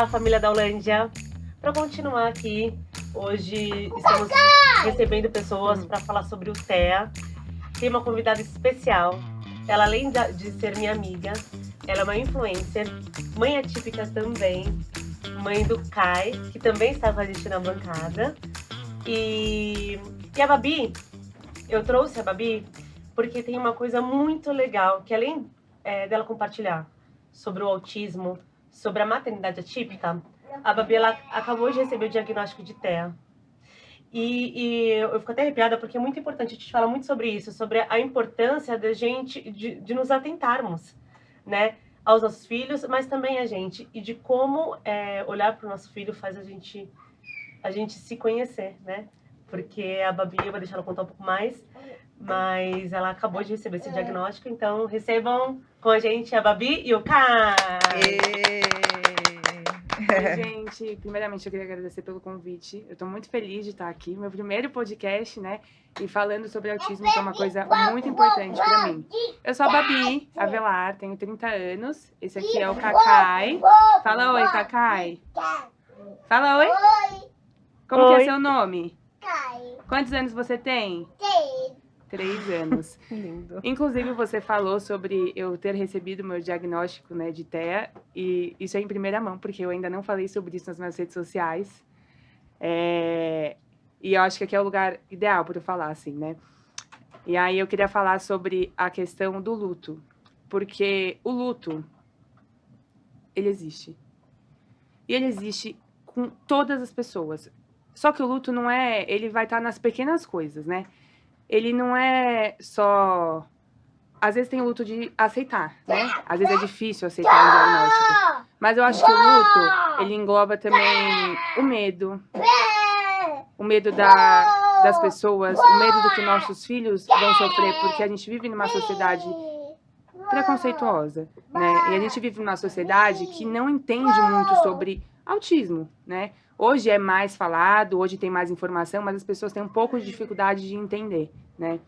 Olá, família da Holândia! Para continuar aqui, hoje estamos recebendo pessoas para falar sobre o TEA. Tem uma convidada especial. Ela, além de ser minha amiga, ela é uma influencer, mãe atípica também, mãe do Kai, que também está com a gente na bancada. E a Babi, eu trouxe a Babi porque tem uma coisa muito legal, que além dela compartilhar sobre o autismo, sobre a maternidade atípica, a Babi ela acabou de receber o diagnóstico de TEA. E eu fico até arrepiada porque é muito importante, a gente fala muito sobre isso, sobre a importância da gente, de nos atentarmos, né, aos nossos filhos, mas também a gente, e de como olhar para o nosso filho faz a gente se conhecer, né? Porque a Babi, eu vou deixar ela contar um pouco mais, mas ela acabou de receber esse diagnóstico, então recebam com a gente a Babi e o Kai! Oi, gente. Primeiramente, eu queria agradecer pelo convite. Eu estou muito feliz de estar aqui. Meu primeiro podcast, né? E falando sobre autismo, que é uma coisa muito importante para mim. Eu sou a Babi Avelar, tenho 30 anos. Esse aqui é o Kakai. Fala oi, Kakai. Fala oi. Como que é seu nome? Kai. Quantos anos você tem? 3 anos. Lindo. Inclusive, você falou sobre eu ter recebido meu diagnóstico, né, de TEA, e isso é em primeira mão, porque eu ainda não falei sobre isso nas minhas redes sociais. E eu acho que aqui é o lugar ideal para eu falar, assim, né? E aí eu queria falar sobre a questão do luto, porque o luto, ele existe. E ele existe com todas as pessoas. Só que o luto não é... Ele vai estar nas pequenas coisas, né? Ele não é só... Às vezes tem o luto de aceitar, né? Às vezes é difícil aceitar um diagnóstico. Mas eu acho que o luto, ele engloba também o medo. O medo das pessoas, o medo do que nossos filhos vão sofrer, porque a gente vive numa sociedade preconceituosa, né? E a gente vive numa sociedade que não entende muito sobre autismo, né? Hoje é mais falado, hoje tem mais informação, mas as pessoas têm um pouco de dificuldade de entender, né?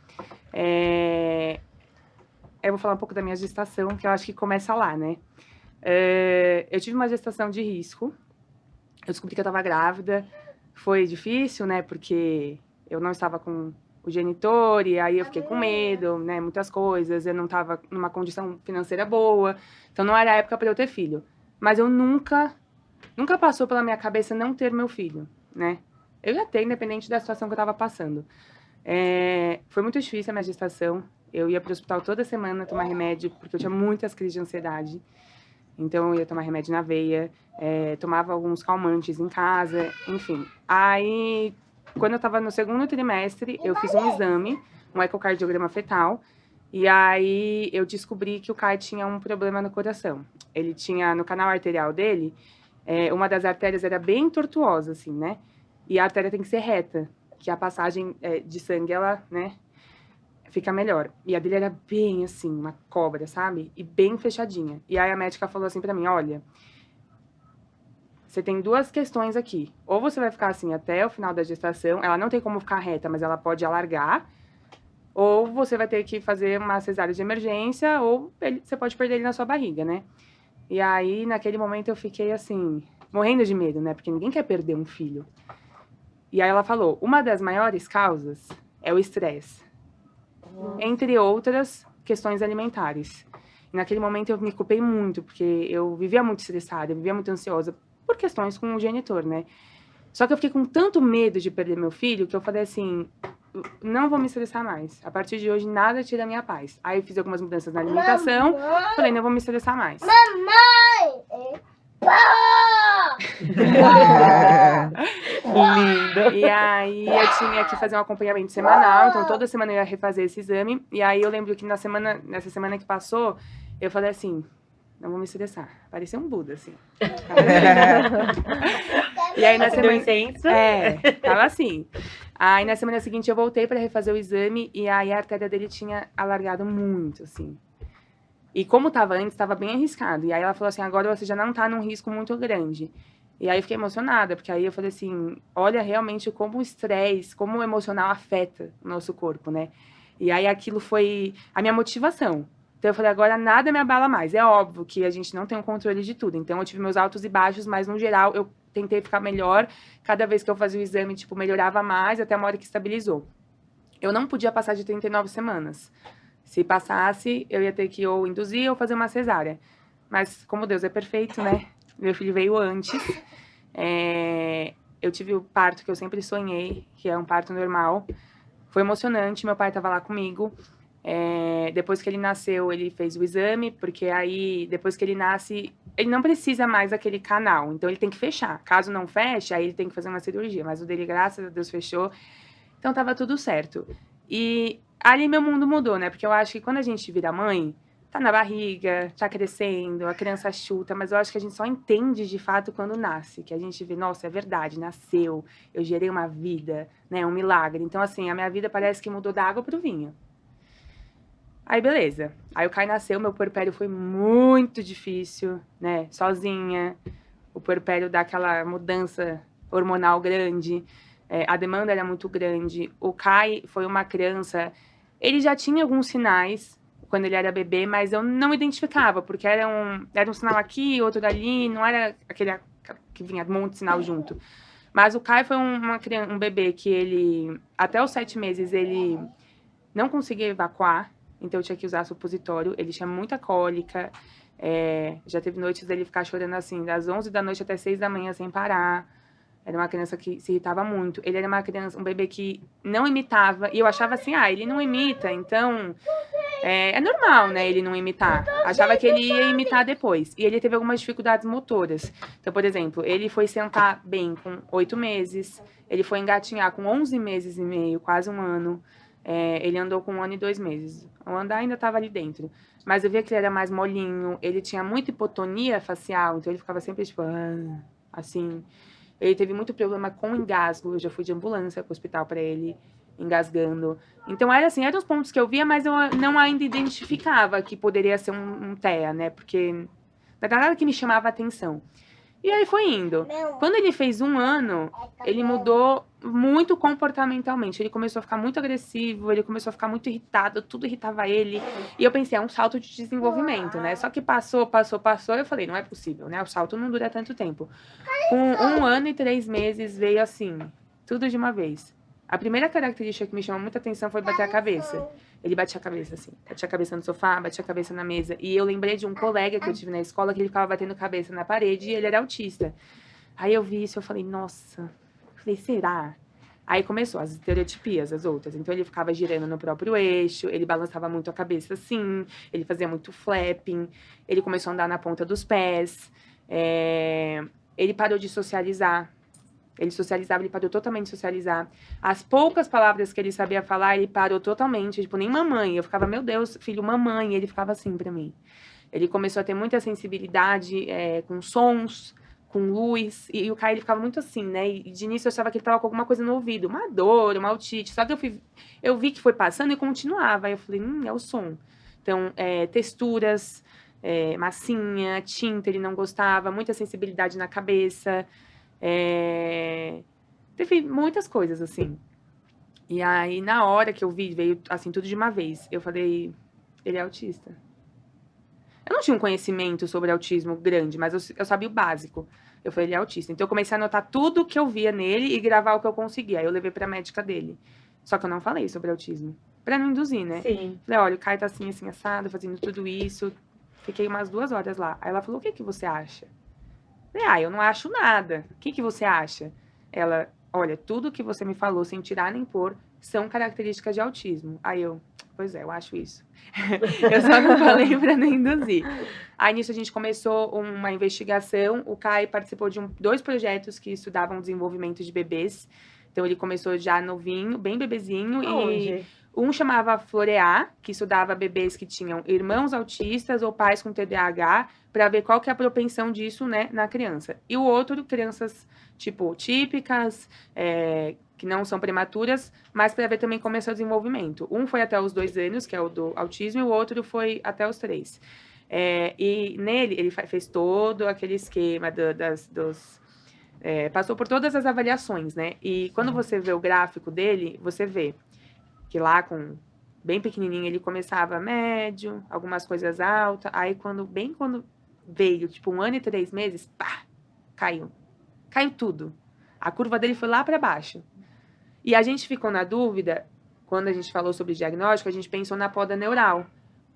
Eu vou falar um pouco da minha gestação, que eu acho que começa lá, né? Eu tive uma gestação de risco. Eu descobri que eu estava grávida. Foi difícil, né? Porque eu não estava com o genitor, e aí eu fiquei com medo, né? Muitas coisas. Eu não estava numa condição financeira boa. Então, não era a época para eu ter filho. Mas eu nunca passou pela minha cabeça não ter meu filho, né? Eu ia ter, independente da situação que eu estava passando. Foi muito difícil a minha gestação. Eu ia para o hospital toda semana tomar remédio, porque eu tinha muitas crises de ansiedade. Então, eu ia tomar remédio na veia, tomava alguns calmantes em casa, enfim. Aí, quando eu estava no segundo trimestre, eu fiz um exame, um ecocardiograma fetal, e aí eu descobri que o Kai tinha um problema no coração. Ele tinha, no canal arterial dele, uma das artérias era bem tortuosa, assim, né? E a artéria tem que ser reta, que a passagem de sangue, ela, né, fica melhor. E a dele era bem assim, uma cobra, sabe? E bem fechadinha. E aí a médica falou assim pra mim, olha, você tem 2 questões aqui. Ou você vai ficar assim até o final da gestação, ela não tem como ficar reta, mas ela pode alargar. Ou você vai ter que fazer uma cesárea de emergência, ou você pode perder ele na sua barriga, né? E aí, naquele momento, eu fiquei assim, morrendo de medo, né? Porque ninguém quer perder um filho. E aí ela falou, uma das maiores causas é o estresse. Entre outras questões alimentares. E naquele momento eu me culpei muito, porque eu vivia muito estressada, eu vivia muito ansiosa por questões com o genitor, né? Só que eu fiquei com tanto medo de perder meu filho, que eu falei assim, não vou me estressar mais. A partir de hoje, nada tira a minha paz. Aí eu fiz algumas mudanças na alimentação, falei, não vou me estressar mais. Mamãe! Lindo. E aí eu tinha que fazer um acompanhamento semanal, então toda semana eu ia refazer esse exame. E aí eu lembro que nessa semana que passou, eu falei assim, não vou me estressar. Parecia um Buda, assim. E aí na semana... tava assim. Aí na semana seguinte eu voltei para refazer o exame e aí a artéria dele tinha alargado muito, assim. E como tava antes, tava bem arriscado. E aí ela falou assim, agora você já não tá num risco muito grande. E aí eu fiquei emocionada, porque aí eu falei assim, olha realmente como o estresse, como o emocional afeta o nosso corpo, né? E aí aquilo foi a minha motivação. Então eu falei, agora nada me abala mais. É óbvio que a gente não tem o controle de tudo. Então eu tive meus altos e baixos, mas no geral eu tentei ficar melhor. Cada vez que eu fazia o exame, tipo, melhorava mais até uma hora que estabilizou. Eu não podia passar de 39 semanas. Se passasse, eu ia ter que ou induzir ou fazer uma cesárea. Mas como Deus é perfeito, né? Meu filho veio antes. Eu tive o parto que eu sempre sonhei, que é um parto normal. Foi emocionante, meu pai estava lá comigo. Depois que ele nasceu, ele fez o exame, porque aí, depois que ele nasce, ele não precisa mais daquele canal, então ele tem que fechar. Caso não feche, aí ele tem que fazer uma cirurgia, mas o dele, graças a Deus, fechou. Então tava tudo certo. E ali meu mundo mudou, né? Porque eu acho que quando a gente vira mãe, tá na barriga, tá crescendo, a criança chuta, mas eu acho que a gente só entende de fato quando nasce, que a gente vê, nossa, é verdade, nasceu, eu gerei uma vida, né? Um milagre. Então, assim, a minha vida parece que mudou da água pro vinho. Aí, beleza. Aí o Kai nasceu, meu puerpério foi muito difícil, né? Sozinha. O puerpério dá aquela mudança hormonal grande. A demanda era muito grande. O Kai foi uma criança... Ele já tinha alguns sinais quando ele era bebê, mas eu não identificava, porque era um sinal aqui, outro dali, não era aquele que vinha um monte de sinal junto. Mas o Kai foi um bebê que ele, até os 7 meses, ele não conseguia evacuar, então eu tinha que usar supositório. Ele tinha muita cólica, já teve noites dele ficar chorando assim, das 11 da noite até 6 da manhã sem parar. Era uma criança que se irritava muito. Ele era um bebê que não imitava, e eu achava assim, ele não imita, então é normal, né, ele não imitar. Achava que ele ia imitar depois. E ele teve algumas dificuldades motoras. Então, por exemplo, ele foi sentar bem com 8 meses, ele foi engatinhar com 11 meses e meio, quase um ano. Ele andou com 1 ano e 2 meses. O andar ainda estava ali dentro. Mas eu via que ele era mais molinho, ele tinha muita hipotonia facial, então ele ficava sempre, tipo, assim. Ele teve muito problema com engasgo, eu já fui de ambulância para o hospital para ele, engasgando. Então, eram os pontos que eu via, mas eu não ainda identificava que poderia ser um TEA, né? Porque da galera que me chamava a atenção. E aí foi indo. Quando ele fez 1 ano, ele mudou muito comportamentalmente. Ele começou a ficar muito agressivo, ele começou a ficar muito irritado, tudo irritava ele. E eu pensei, é um salto de desenvolvimento, né? Só que passou, eu falei, não é possível, né? O salto não dura tanto tempo. Com 1 ano e 3 meses veio assim, tudo de uma vez. A primeira característica que me chamou muita atenção foi bater a cabeça. Ele batia a cabeça assim, batia a cabeça no sofá, batia a cabeça na mesa. E eu lembrei de um colega que eu tive na escola que ele ficava batendo cabeça na parede e ele era autista. Aí eu vi isso, eu falei, nossa, será? Aí começou as estereotipias, as outras. Então ele ficava girando no próprio eixo, ele balançava muito a cabeça assim, ele fazia muito flapping, ele começou a andar na ponta dos pés, ele parou de socializar. Ele socializava, ele parou totalmente de socializar. As poucas palavras que ele sabia falar, ele parou totalmente. Tipo, nem mamãe. Eu ficava, meu Deus, filho, mamãe. Ele ficava assim pra mim. Ele começou a ter muita sensibilidade com sons, com luz. E o Kai, ele ficava muito assim, né? E de início eu achava que ele tava com alguma coisa no ouvido. Uma dor, uma otite. Só que eu vi que foi passando e continuava. Aí eu falei, é o som. Então, texturas, massinha, tinta, ele não gostava. Muita sensibilidade na cabeça. Teve muitas coisas, assim. E aí, na hora que eu vi, veio, assim, tudo de uma vez. Eu falei, ele é autista. Eu não tinha um conhecimento sobre autismo grande, mas eu sabia o básico. Eu falei, ele é autista. Então, eu comecei a anotar tudo que eu via nele e gravar o que eu conseguia. Aí, eu levei pra médica dele. Só que eu não falei sobre autismo. Pra não induzir, né? Sim. Falei, olha, o Kai tá assim, assim, assado, fazendo tudo isso. Fiquei umas 2 horas lá. Aí, ela falou, o que você acha? Eu não acho nada. O que você acha? Ela, olha, tudo que você me falou, sem tirar nem pôr, são características de autismo. Aí eu, pois eu acho isso. Eu só não falei pra não induzir. Aí nisso a gente começou uma investigação. O Kai participou de 2 projetos que estudavam o desenvolvimento de bebês. Então ele começou já novinho, bem bebezinho. Aonde? E um chamava Florear, que estudava bebês que tinham irmãos autistas ou pais com TDAH, para ver qual que é a propensão disso, né, na criança. E o outro, crianças, tipo, típicas, que não são prematuras, mas para ver também como é seu desenvolvimento. Um foi até os 2 anos, que é o do autismo, e o outro foi até os 3. E nele, ele fez todo aquele esquema passou por todas as avaliações, né? E quando você vê o gráfico dele, você vê que lá com bem pequenininho, ele começava médio, algumas coisas altas. Aí, quando veio, tipo, 1 ano e 3 meses, pá, caiu. Caiu tudo. A curva dele foi lá para baixo. E a gente ficou na dúvida, quando a gente falou sobre diagnóstico, a gente pensou na poda neural.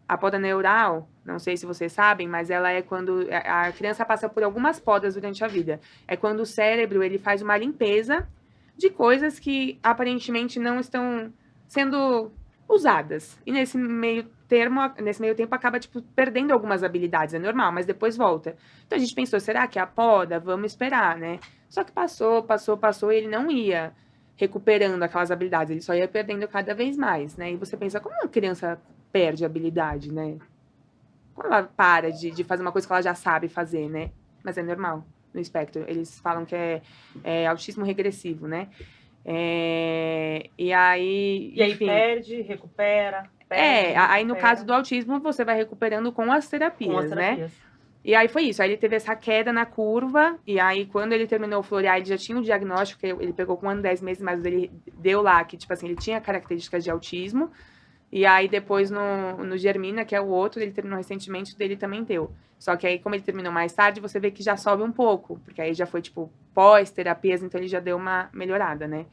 A poda neural, não sei se vocês sabem, mas ela é quando a criança passa por algumas podas durante a vida. É quando o cérebro ele faz uma limpeza de coisas que aparentemente não estão sendo usadas. E nesse meio tempo acaba tipo perdendo algumas habilidades, é normal, mas depois volta. Então a gente pensou, será que é a poda? Vamos esperar, né? Só que passou e ele não ia recuperando aquelas habilidades, ele só ia perdendo cada vez mais, né? E você pensa, como uma criança perde habilidade, né? Quando ela para de fazer uma coisa que ela já sabe fazer, né? Mas é normal no espectro. Eles falam que é autismo regressivo, né? E aí, enfim, perde, recupera. Aí no caso do autismo, você vai recuperando com as terapias, né? E aí foi isso, aí ele teve essa queda na curva, e aí quando ele terminou o florear, ele já tinha um diagnóstico, que ele pegou com 1 ano e 10 meses, mas ele deu lá que, tipo assim, ele tinha características de autismo, e aí depois no Germina, que é o outro, ele terminou recentemente, o dele também deu. Só que aí, como ele terminou mais tarde, você vê que já sobe um pouco, porque aí já foi, tipo, pós-terapias, então ele já deu uma melhorada, né?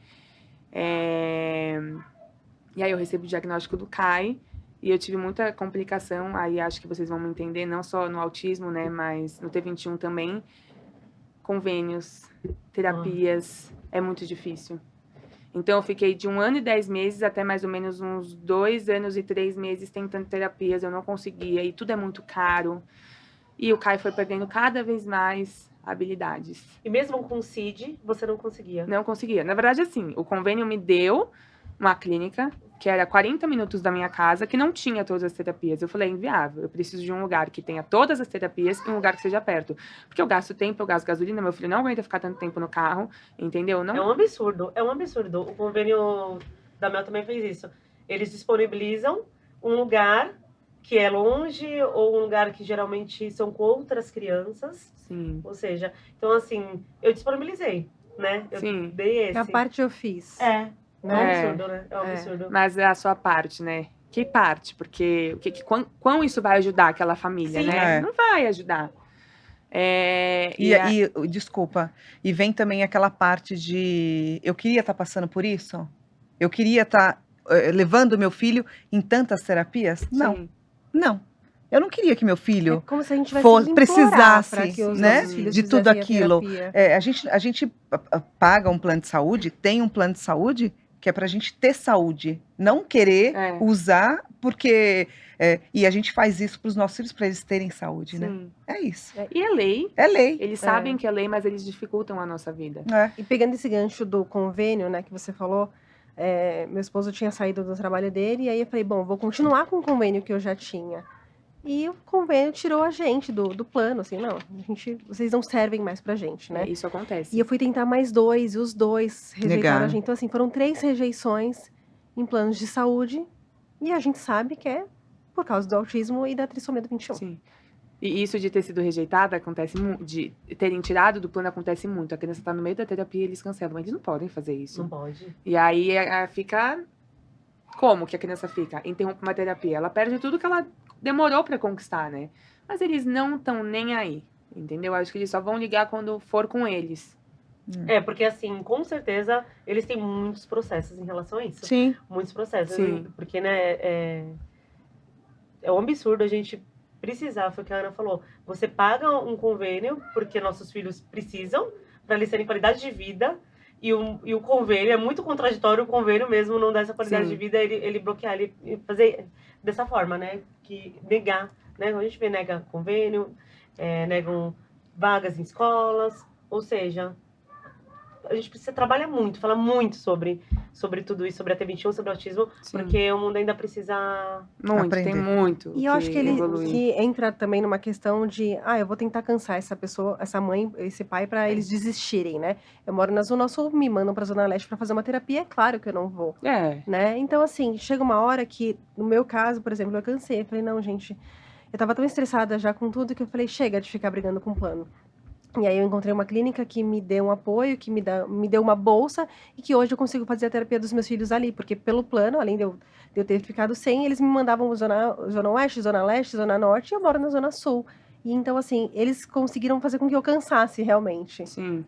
E aí eu recebi o diagnóstico do CAI, e eu tive muita complicação, aí acho que vocês vão me entender, não só no autismo, né, mas no T21 também. Convênios, terapias, é muito difícil. Então eu fiquei de 1 ano e 10 meses até mais ou menos uns 2 anos e 3 meses tentando terapias, eu não conseguia, e tudo é muito caro. E o CAI foi perdendo cada vez mais habilidades. E mesmo com o CID, você não conseguia? Não conseguia. Na verdade, assim, o convênio me deu uma clínica que era 40 minutos da minha casa, que não tinha todas as terapias. Eu falei, é inviável, eu preciso de um lugar que tenha todas as terapias e um lugar que seja perto. Porque eu gasto tempo, eu gasto gasolina, meu filho não aguenta ficar tanto tempo no carro, entendeu? Não... É um absurdo. O convênio da Mel também fez isso. Eles disponibilizam um lugar que é longe ou um lugar que geralmente são com outras crianças. Sim. Ou seja, então assim, eu disponibilizei, né? Eu Sim. dei esse. A parte eu fiz. É um É. absurdo, né? É um absurdo. Mas é a sua parte, né? Que parte? Porque quão isso vai ajudar aquela família, Sim. né? É. Não vai ajudar. Desculpa, e vem também aquela parte de eu queria estar passando por isso? Eu queria estar levando meu filho em tantas terapias? Não, Sim. não. Eu não queria que meu É filho como se a gente tivesse precisasse, que os né, nossos filhos de tudo fizessem a aquilo. terapia. A gente paga um plano de saúde, tem um plano de saúde que é para a gente ter saúde, não querer usar porque e a gente faz isso para os nossos filhos para eles terem saúde, né? Sim. É isso. E é lei. É lei. Eles sabem que é lei, mas eles dificultam a nossa vida. E pegando esse gancho do convênio, né, que você falou, meu esposo tinha saído do trabalho dele, e aí eu falei, bom, vou continuar com o convênio que eu já tinha. E o convênio tirou a gente do plano, assim, não, vocês não servem mais pra gente, né? Isso acontece. E eu fui tentar mais 2, e os 2 rejeitaram Negaram. a gente. Então, assim, foram 3 rejeições em planos de saúde, e a gente sabe que é por causa do autismo e da trissomia do 21. Sim. E isso de ter sido rejeitada acontece muito, de terem tirado do plano acontece muito. A criança tá no meio da terapia e eles cancelam. Eles não podem fazer isso. Não pode. E aí fica... Como que a criança fica? Interrompe uma terapia. Ela perde tudo que ela demorou pra conquistar, né? Mas eles não estão nem aí, entendeu? Acho que eles só vão ligar quando for com eles. Porque assim, com certeza, eles têm muitos processos em relação a isso. Sim. Muitos processos. Sim. Porque, né, é um absurdo a gente precisar, foi o que a Ana falou. Você paga um convênio, porque nossos filhos precisam, para eles terem qualidade de vida, e o convênio, é muito contraditório o convênio mesmo, não dá essa qualidade de vida, ele bloquear, ele fazer dessa forma, né, que negar, né, a gente vê, nega convênio, negam vagas em escolas, ou seja, a gente precisa trabalhar muito, falar muito sobre tudo isso, sobre a T21, sobre o autismo, porque o mundo ainda precisa Muito, aprender. tem muito. E eu acho que evoluir. que entra também numa questão de, eu vou tentar cansar essa pessoa, essa mãe, esse pai, para eles desistirem, né? Eu moro na Zona Sul, me mandam pra Zona Leste para fazer uma terapia, é claro que eu não vou, né? Então, assim, chega uma hora que, no meu caso, por exemplo, eu cansei, eu falei, não, gente, eu tava tão estressada já com tudo que eu falei, chega de ficar brigando com o plano. E aí eu encontrei uma clínica que me deu um apoio, que me deu uma bolsa e que hoje eu consigo fazer a terapia dos meus filhos ali, porque pelo plano, além de eu ter ficado sem, eles me mandavam zona oeste, zona leste, zona norte, e eu moro na zona sul. E então, assim, eles conseguiram fazer com que eu cansasse realmente. Sim.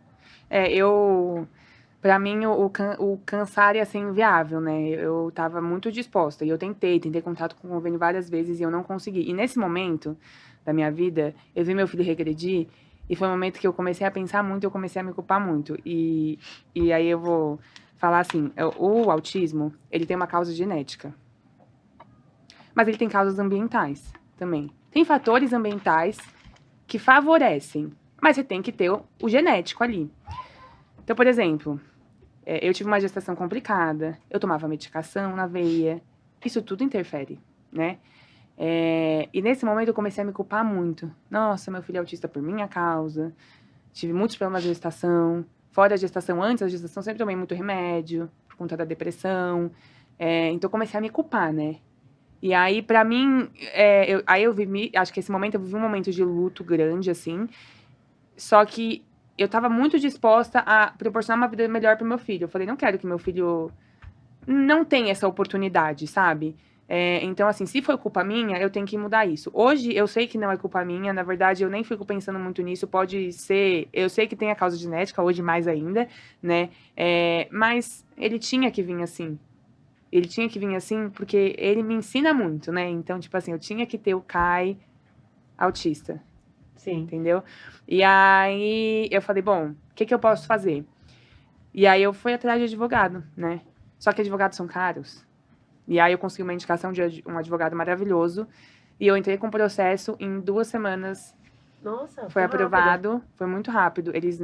Pra mim, o cansar ia ser inviável, né? Eu tava muito disposta. E eu tentei contato com o convênio várias vezes e eu não consegui. E nesse momento da minha vida, eu vi meu filho regredir e foi um momento que eu comecei a pensar muito, eu comecei a me culpar muito. E aí eu vou falar assim, o autismo, ele tem uma causa genética. Mas ele tem causas ambientais também. Tem fatores ambientais que favorecem, mas você tem que ter o genético ali. Então, por exemplo, eu tive uma gestação complicada, eu tomava medicação na veia, isso tudo interfere, né? E nesse momento eu comecei a me culpar muito. Nossa, meu filho é autista por minha causa, tive muitos problemas de gestação, fora a gestação, antes da gestação sempre tomei muito remédio, por conta da depressão, então eu comecei a me culpar, né? E aí, pra mim, acho que esse momento, eu vivi um momento de luto grande, assim, só que eu tava muito disposta a proporcionar uma vida melhor pro meu filho. Eu falei, não quero que meu filho não tenha essa oportunidade, sabe? Então, assim, se foi culpa minha, eu tenho que mudar isso. Hoje, eu sei que não é culpa minha, na verdade, eu nem fico pensando muito nisso, pode ser... Eu sei que tem a causa genética, hoje mais ainda, né? Mas ele tinha que vir assim. Ele tinha que vir assim porque ele me ensina muito, né? Então, tipo assim, eu tinha que ter o Kai autista. Sim. Entendeu? E aí eu falei, bom, o que eu posso fazer? E aí eu fui atrás de advogado, né? Só que advogados são caros. E aí eu consegui uma indicação de um advogado maravilhoso. E eu entrei com o processo em 2 semanas. Nossa, foi aprovado, rápido. foi muito rápido. Eles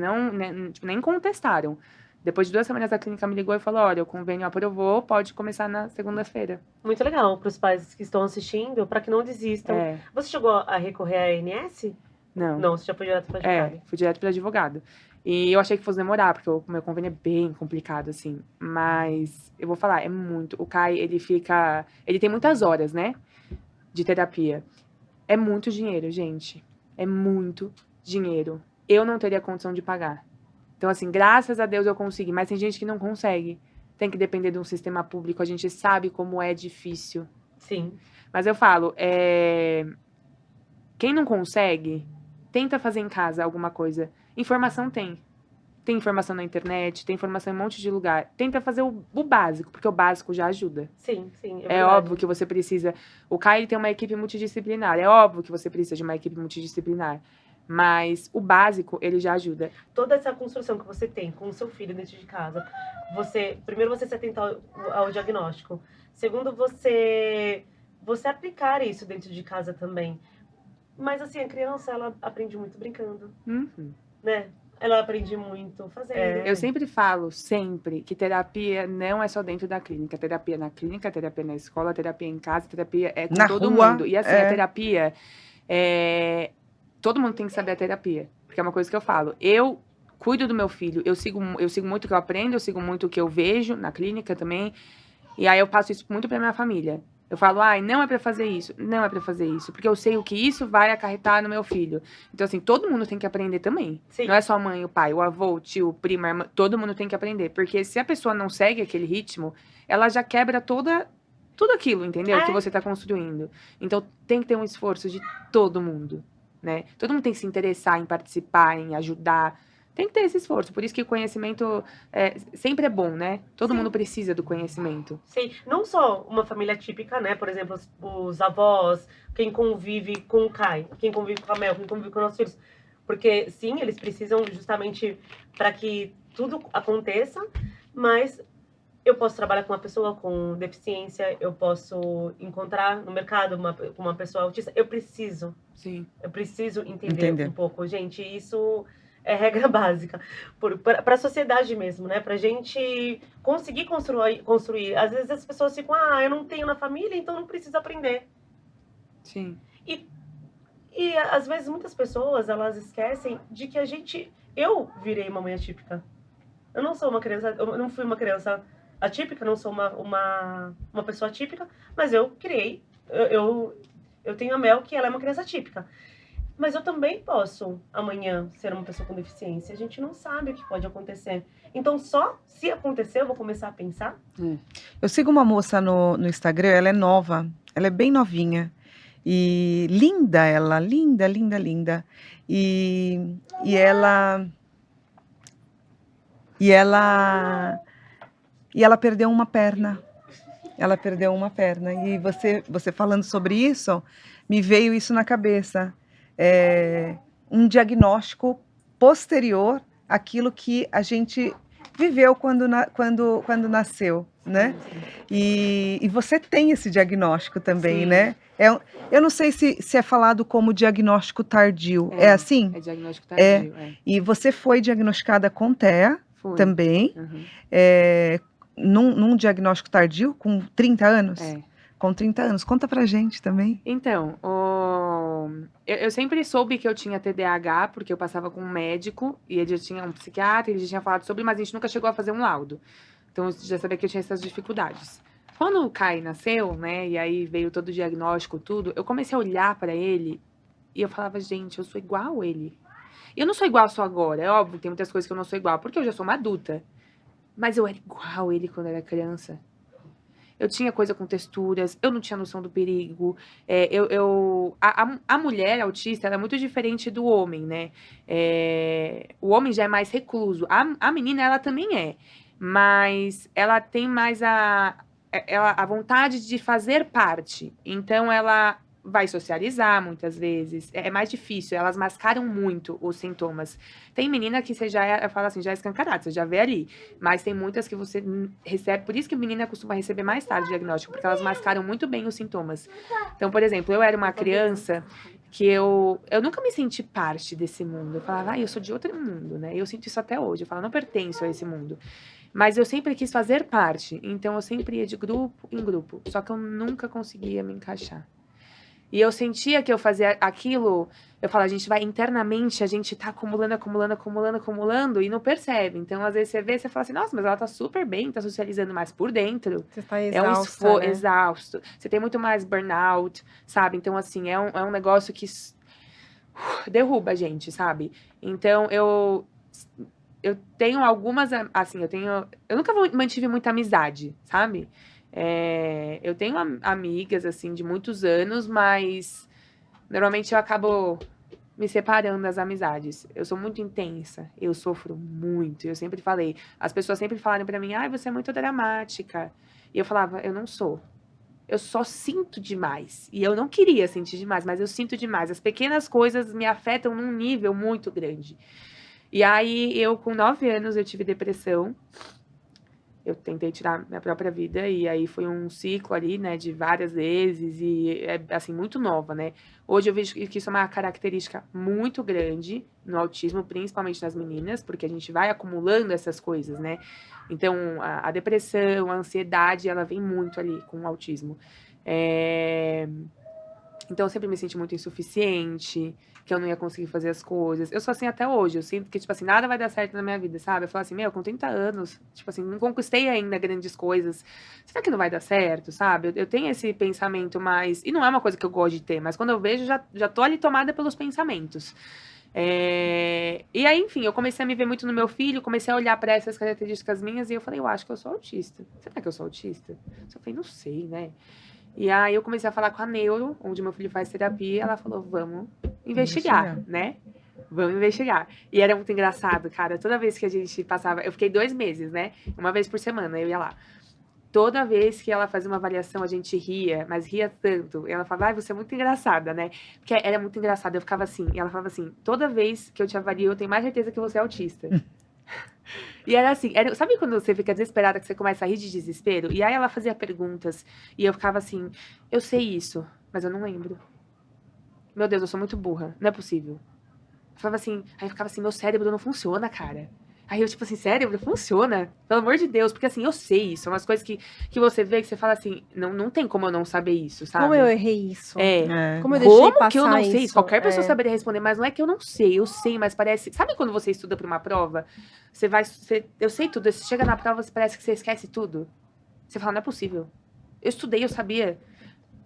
nem contestaram. Depois de 2 semanas a clínica me ligou e falou, olha, o convênio aprovou, pode começar na segunda-feira. Muito legal para os pais que estão assistindo, para que não desistam. Você chegou a recorrer à ANS? Não. Não, você já foi direto para advogado. Fui direto para advogado. E eu achei que fosse demorar, porque o meu convênio é bem complicado, assim. Mas eu vou falar, é muito. O Kai, ele tem muitas horas, né? De terapia. É muito dinheiro, gente. É muito dinheiro. Eu não teria condição de pagar. Então, assim, graças a Deus eu consegui. Mas tem gente que não consegue. Tem que depender de um sistema público. A gente sabe como é difícil. Sim. Mas eu falo, quem não consegue, tenta fazer em casa alguma coisa. Informação tem. Tem informação na internet, tem informação em um monte de lugar. Tenta fazer o básico, porque o básico já ajuda. Sim, sim. É óbvio que você precisa... O Kai tem uma equipe multidisciplinar. É óbvio que você precisa de uma equipe multidisciplinar. Mas o básico, ele já ajuda. Toda essa construção que você tem com o seu filho dentro de casa, primeiro você se atentar ao diagnóstico. Segundo, você aplicar isso dentro de casa também. Mas assim, a criança, ela aprende muito brincando. Uhum. Né? Ela aprende muito fazendo. Eu sempre falo, que terapia não é só dentro da clínica. Terapia na clínica, terapia na escola, terapia em casa, terapia com na todo rua, mundo. E assim, a terapia, todo mundo tem que saber a terapia. Porque é uma coisa que eu falo. Eu cuido do meu filho, eu sigo muito o que eu aprendo, eu sigo muito o que eu vejo na clínica também. E aí eu passo isso muito pra minha família. Eu falo, não é pra fazer isso. Não é pra fazer isso. Porque eu sei o que isso vai acarretar no meu filho. Então, assim, todo mundo tem que aprender também. Sim. Não é só a mãe, o pai, o avô, o tio, o primo, a irmã. Todo mundo tem que aprender. Porque se a pessoa não segue aquele ritmo, ela já quebra tudo aquilo, entendeu? Que você tá construindo. Então, tem que ter um esforço de todo mundo, né? Todo mundo tem que se interessar em participar, em ajudar. Tem que ter esse esforço. Por isso que o conhecimento sempre é bom, né? Todo mundo precisa do conhecimento. Sim. Não só uma família típica, né? Por exemplo, os avós, quem convive com o Kai, quem convive com a Mel, quem convive com os nossos filhos. Porque, sim, eles precisam justamente para que tudo aconteça, mas eu posso trabalhar com uma pessoa com deficiência, eu posso encontrar no mercado uma pessoa autista. Eu preciso. Sim. Eu preciso entender um pouco. Gente, isso... é regra básica para a sociedade mesmo, né? Pra gente conseguir construir. Às vezes as pessoas ficam, eu não tenho na família, então não preciso aprender. Sim. E às vezes muitas pessoas, elas esquecem de que eu virei uma mãe atípica. Eu não sou uma criança, eu não fui uma criança atípica, não sou uma pessoa atípica, mas eu criei, eu tenho a Mel, que ela é uma criança atípica. Mas eu também posso, amanhã, ser uma pessoa com deficiência. A gente não sabe o que pode acontecer. Então, só se acontecer, eu vou começar a pensar? Eu sigo uma moça no Instagram, ela é nova, ela é bem novinha. E linda ela, linda, linda, linda. E ela... E ela perdeu uma perna. Ela perdeu uma perna. E você falando sobre isso, me veio isso na cabeça. Um diagnóstico posterior àquilo que a gente viveu quando nasceu, né? E você tem esse diagnóstico também, Sim. né? Eu não sei se é falado como diagnóstico tardio. É assim? É diagnóstico tardio, E você foi diagnosticada com TEA Foi. também, Uhum. num diagnóstico tardio, com 30 anos? É. Com 30 anos. Conta pra gente também. Então, eu sempre soube que eu tinha TDAH, porque eu passava com um médico, e ele já tinha um psiquiatra, ele já tinha falado sobre, mas a gente nunca chegou a fazer um laudo. Então, eu já sabia que eu tinha essas dificuldades. Quando o Kai nasceu, né, e aí veio todo o diagnóstico, tudo, eu comecei a olhar pra ele, e eu falava, gente, eu sou igual a ele. E eu não sou igual só agora, é óbvio, tem muitas coisas que eu não sou igual, porque eu já sou uma adulta. Mas eu era igual a ele quando eu era criança. Eu tinha coisa com texturas, eu não tinha noção do perigo. A mulher autista ela é muito diferente do homem, né? O homem já é mais recluso. A menina, ela também é. Mas ela tem mais a vontade de fazer parte. Então, ela vai socializar muitas vezes. É mais difícil, elas mascaram muito os sintomas. Tem menina que você já, eu falo assim, já é escancarada, você já vê ali. Mas tem muitas que você recebe, por isso que menina costuma receber mais tarde o diagnóstico, porque elas mascaram muito bem os sintomas. Então, por exemplo, eu era uma criança que eu nunca me senti parte desse mundo. Eu falava, eu sou de outro mundo, né? Eu sinto isso até hoje. Eu falo, não pertenço a esse mundo. Mas eu sempre quis fazer parte. Então, eu sempre ia de grupo em grupo. Só que eu nunca conseguia me encaixar. E eu sentia que eu fazia aquilo, eu falo, a gente vai internamente, a gente tá acumulando e não percebe. Então, às vezes você vê, você fala assim, nossa, mas ela tá super bem, tá socializando, mas por dentro Você tá é um exausta, né? exausto. Você tem muito mais burnout, sabe? Então, assim, é um negócio que derruba a gente, sabe? Então, eu tenho algumas, assim, eu nunca mantive muita amizade, sabe? Eu tenho amigas, assim, de muitos anos, mas normalmente eu acabo me separando das amizades. Eu sou muito intensa, eu sofro muito. Eu sempre falei, as pessoas sempre falaram pra mim, você é muito dramática. E eu falava, eu não sou. Eu só sinto demais. E eu não queria sentir demais, mas eu sinto demais. As pequenas coisas me afetam num nível muito grande. E aí, com 9 anos, eu tive depressão. Eu tentei tirar minha própria vida, e aí foi um ciclo ali, né, de várias vezes, e assim, muito nova, né. Hoje eu vejo que isso é uma característica muito grande no autismo, principalmente nas meninas, porque a gente vai acumulando essas coisas, né. Então, a depressão, a ansiedade, ela vem muito ali com o autismo. Então, eu sempre me senti muito insuficiente, que eu não ia conseguir fazer as coisas. Eu sou assim até hoje, eu sinto que, tipo assim, nada vai dar certo na minha vida, sabe? Eu falo assim, com 30 anos, tipo assim, não conquistei ainda grandes coisas. Será que não vai dar certo, sabe? Eu tenho esse pensamento mais... E não é uma coisa que eu gosto de ter, mas quando eu vejo, já tô ali tomada pelos pensamentos. E aí, enfim, eu comecei a me ver muito no meu filho, comecei a olhar para essas características minhas e eu falei, eu acho que eu sou autista. Será que eu sou autista? Eu falei, não sei, né? E aí eu comecei a falar com a neuro, onde meu filho faz terapia, e ela falou, vamos investigar, né? Vamos investigar. E era muito engraçado, cara. Toda vez que a gente passava... Eu fiquei 2 meses, né? Uma vez por semana, eu ia lá. Toda vez que ela fazia uma avaliação, a gente ria, mas ria tanto. E ela falava, você é muito engraçada, né? Porque era muito engraçado. Eu ficava assim, e ela falava assim, toda vez que eu te avalio, eu tenho mais certeza que você é autista. E era assim, sabe quando você fica desesperada, que você começa a rir de desespero? E aí ela fazia perguntas, e eu ficava assim, eu sei isso, mas eu não lembro. Meu Deus, eu sou muito burra, não é possível. Aí eu ficava assim, meu cérebro não funciona, cara. Aí eu, tipo assim, cérebro, funciona? Pelo amor de Deus, porque assim, eu sei isso, são umas coisas que você vê, que você fala assim, não tem como eu não saber isso, sabe? Como eu errei isso? Como eu Como deixei passar que eu não sei isso? Qualquer pessoa É. saberia responder, mas não é que eu não sei, eu sei, mas parece... Sabe quando você estuda pra uma prova? Eu sei tudo, você chega na prova, parece que você esquece tudo. Você fala, não é possível. Eu estudei, eu sabia.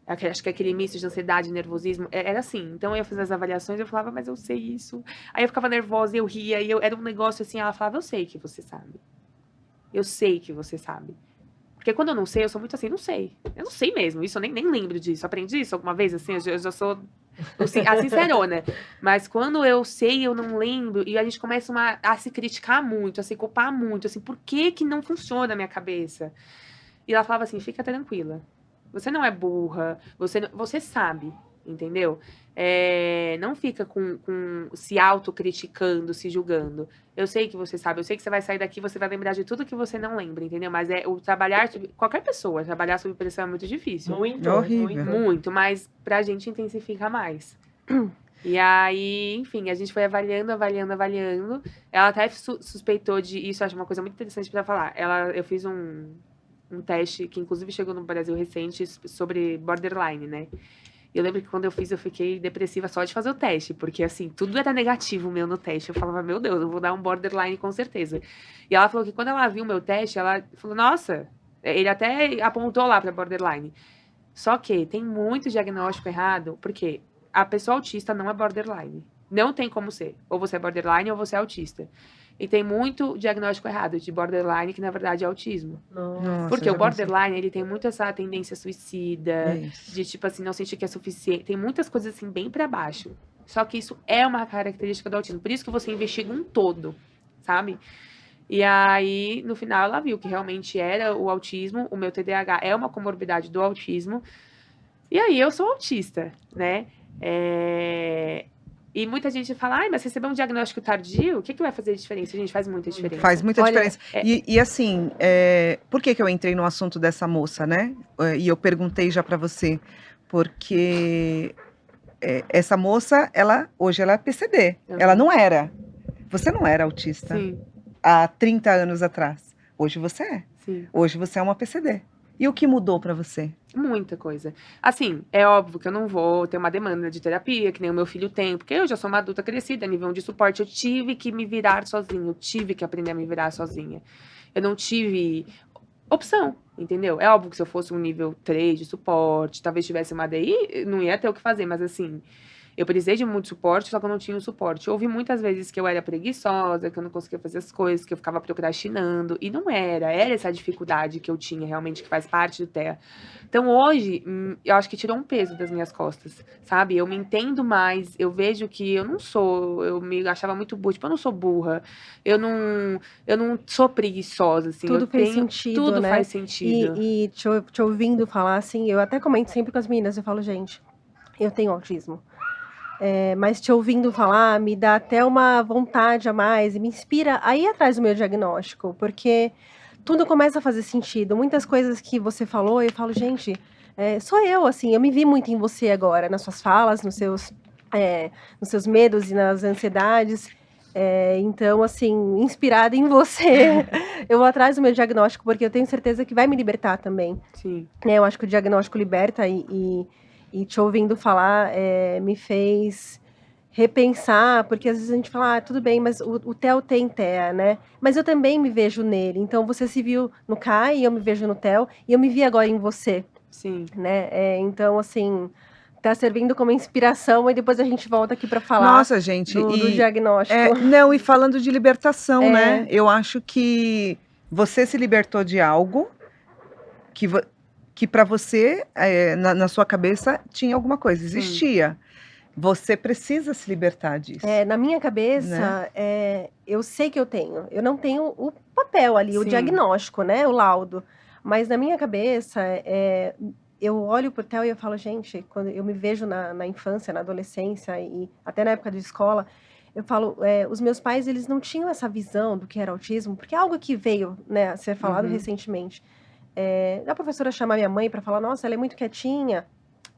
Acho que aquele misto de ansiedade, nervosismo, era assim. Então eu ia fazer as avaliações, eu falava, mas eu sei isso. Aí eu ficava nervosa, eu ria, era um negócio assim, ela falava, eu sei que você sabe. Eu sei que você sabe. Porque quando eu não sei, eu sou muito assim, não sei. Eu não sei mesmo, isso eu nem lembro disso. Aprendi isso alguma vez, assim, eu já sou assim, a sincerona. Mas quando eu sei, eu não lembro, e a gente começa a se criticar muito, a se culpar muito, assim, por que que não funciona a minha cabeça? E ela falava assim, fica tranquila. Você não é burra, você sabe, entendeu? Não fica se autocriticando, se julgando. Eu sei que você sabe, eu sei que você vai sair daqui, você vai lembrar de tudo que você não lembra, entendeu? Mas qualquer pessoa, trabalhar sob pressão é muito difícil. Muito, É horrível. Muito, mas pra gente intensifica mais. E aí, enfim, a gente foi avaliando. Ela até suspeitou de isso, eu acho uma coisa muito interessante pra falar. Eu fiz um teste que inclusive chegou no Brasil recente sobre borderline, né? E eu lembro que quando eu fiz, eu fiquei depressiva só de fazer o teste, porque assim, tudo era negativo meu no teste. Eu falava, meu Deus, eu vou dar um borderline com certeza. E ela falou que quando ela viu o meu teste, ela falou, nossa, ele até apontou lá para borderline. Só que tem muito diagnóstico errado, porque a pessoa autista não é borderline. Não tem como ser. Ou você é borderline ou você é autista. E tem muito diagnóstico errado de borderline, que na verdade é autismo. Nossa, Porque eu o já pensei. borderline, ele tem muito essa tendência suicida, Isso. de tipo assim, não sentir que é suficiente. Tem muitas coisas assim bem pra baixo. Só que isso é uma característica do autismo. Por isso que você investiga um todo, sabe? E aí, no final, ela viu que realmente era o autismo, o meu TDAH é uma comorbidade do autismo. E aí, eu sou autista, né? E muita gente fala, ai, mas receber um diagnóstico tardio, o que vai fazer diferença? A gente faz muita diferença. Faz muita Olha, diferença. E assim, por que eu entrei no assunto dessa moça, né? E eu perguntei já para você, porque essa moça, hoje ela é PCD. Uhum. Ela não era. Você não era autista Sim, há 30 anos atrás. Hoje você é. sim. Hoje você é uma PCD. E o que mudou para você? Muita coisa. Assim, é óbvio que eu não vou ter uma demanda de terapia, que nem o meu filho tem, porque eu já sou uma adulta crescida, nível de suporte, eu tive que me virar sozinha, eu tive que aprender a me virar sozinha. Eu não tive opção, entendeu? É óbvio que se eu fosse um nível 3 de suporte, talvez tivesse uma DI, não ia ter o que fazer, mas assim, eu precisei de muito suporte, só que eu não tinha o suporte. Houve muitas vezes que eu era preguiçosa, que eu não conseguia fazer as coisas, que eu ficava procrastinando, e não era essa dificuldade que eu tinha realmente, que faz parte do TEA. Então hoje, eu acho que tirou um peso das minhas costas, sabe? Eu me entendo mais, eu vejo que eu não sou, eu me achava muito burra, tipo, eu não sou burra, eu não sou preguiçosa, assim. Tudo fez sentido, tudo né? faz sentido. E te ouvindo falar assim, eu até comento sempre com as meninas, eu falo, gente, eu tenho autismo. Mas te ouvindo falar, me dá até uma vontade a mais e me inspira a ir atrás do meu diagnóstico, porque tudo começa a fazer sentido. Muitas coisas que você falou, eu falo, gente, sou eu, assim, eu me vi muito em você agora, nas suas falas, nos seus medos e nas ansiedades. Então, assim, inspirada em você, eu vou atrás do meu diagnóstico, porque eu tenho certeza que vai me libertar também. Sim. Eu acho que o diagnóstico liberta e te ouvindo falar me fez repensar, porque às vezes a gente fala, tudo bem, mas o Theo tem TEA, né? Mas eu também me vejo nele. Então você se viu no Kai, eu me vejo no Theo, e eu me vi agora em você, Sim. né? Então, assim, tá servindo como inspiração, e depois a gente volta aqui para falar. Nossa, gente, do diagnóstico. Não, e falando de libertação, né? Eu acho que você se libertou de algo que para você, na sua cabeça, tinha alguma coisa, existia. Sim. Você precisa se libertar disso. Na minha cabeça, né? Eu sei que eu tenho. Eu não tenho o papel ali, Sim. o diagnóstico, né? O laudo. Mas na minha cabeça, eu olho pro Theo e eu falo, gente, quando eu me vejo na infância, na adolescência e até na época de escola, eu falo, os meus pais, eles não tinham essa visão do que era autismo, porque é algo que veio, né, a ser falado recentemente. A professora chamar minha mãe para falar, nossa, ela é muito quietinha,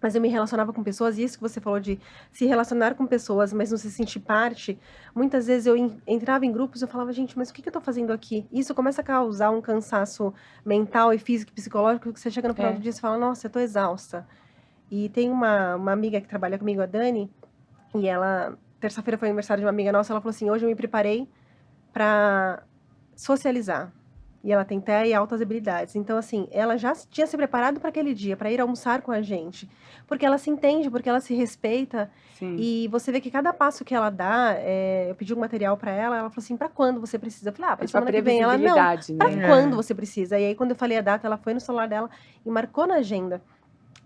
mas eu me relacionava com pessoas, e isso que você falou de se relacionar com pessoas, mas não se sentir parte, muitas vezes eu entrava em grupos e eu falava, gente, mas o que eu tô fazendo aqui? Isso começa a causar um cansaço mental e físico e psicológico, que você chega no final do dia e fala, nossa, eu tô exausta. E tem uma amiga que trabalha comigo, a Dani, e ela, terça-feira foi aniversário de uma amiga nossa, ela falou assim, hoje eu me preparei para socializar. E ela tem TEA e altas habilidades. Então, assim, ela já tinha se preparado para aquele dia, para ir almoçar com a gente. Porque ela se entende, porque ela se respeita. Sim. E você vê que cada passo que ela dá, eu pedi um material para ela falou assim, para quando você precisa? Eu falei, pra É tipo a semana que vem. Ela, não, previsibilidade, pra né? quando você precisa? E aí, quando eu falei a data, ela foi no celular dela e marcou na agenda.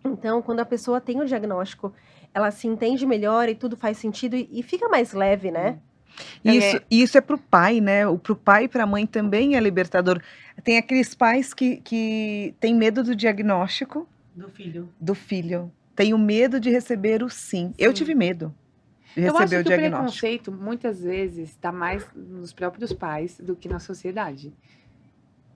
Então, quando a pessoa tem o diagnóstico, ela se entende melhor e tudo faz sentido e fica mais leve, né? Isso é pro pai, né? Pro pai e pra mãe também é libertador. Tem aqueles pais que têm medo do diagnóstico Do filho. Tenho medo de receber o sim. Eu tive medo de Eu acho receber o que o diagnóstico. preconceito, muitas vezes, está mais nos próprios pais do que na sociedade.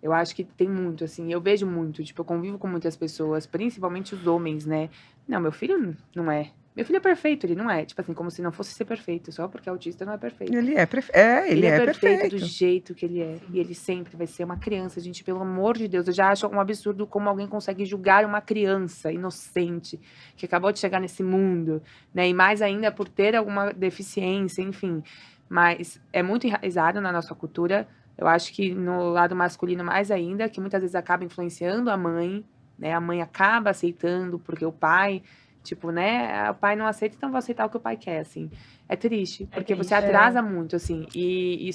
Eu acho que tem muito, assim, eu vejo muito, tipo, eu convivo com muitas pessoas, principalmente os homens, né? Não, meu filho não é. Meu filho é perfeito, ele não é. Tipo assim, como se não fosse ser perfeito, só porque autista não é perfeito. Ele é Perfeito perfeito. do jeito que ele é. E ele sempre vai ser uma criança, gente, pelo amor de Deus. Eu já acho um absurdo como alguém consegue julgar uma criança inocente, que acabou de chegar nesse mundo, né? E mais ainda por ter alguma deficiência, enfim. Mas é muito enraizado na nossa cultura. Eu acho que no lado masculino mais ainda, que muitas vezes acaba influenciando a mãe, né? A mãe acaba aceitando, porque o pai, tipo, né? O pai não aceita, então vou aceitar o que o pai quer, assim. É triste, porque triste, você atrasa muito, assim. E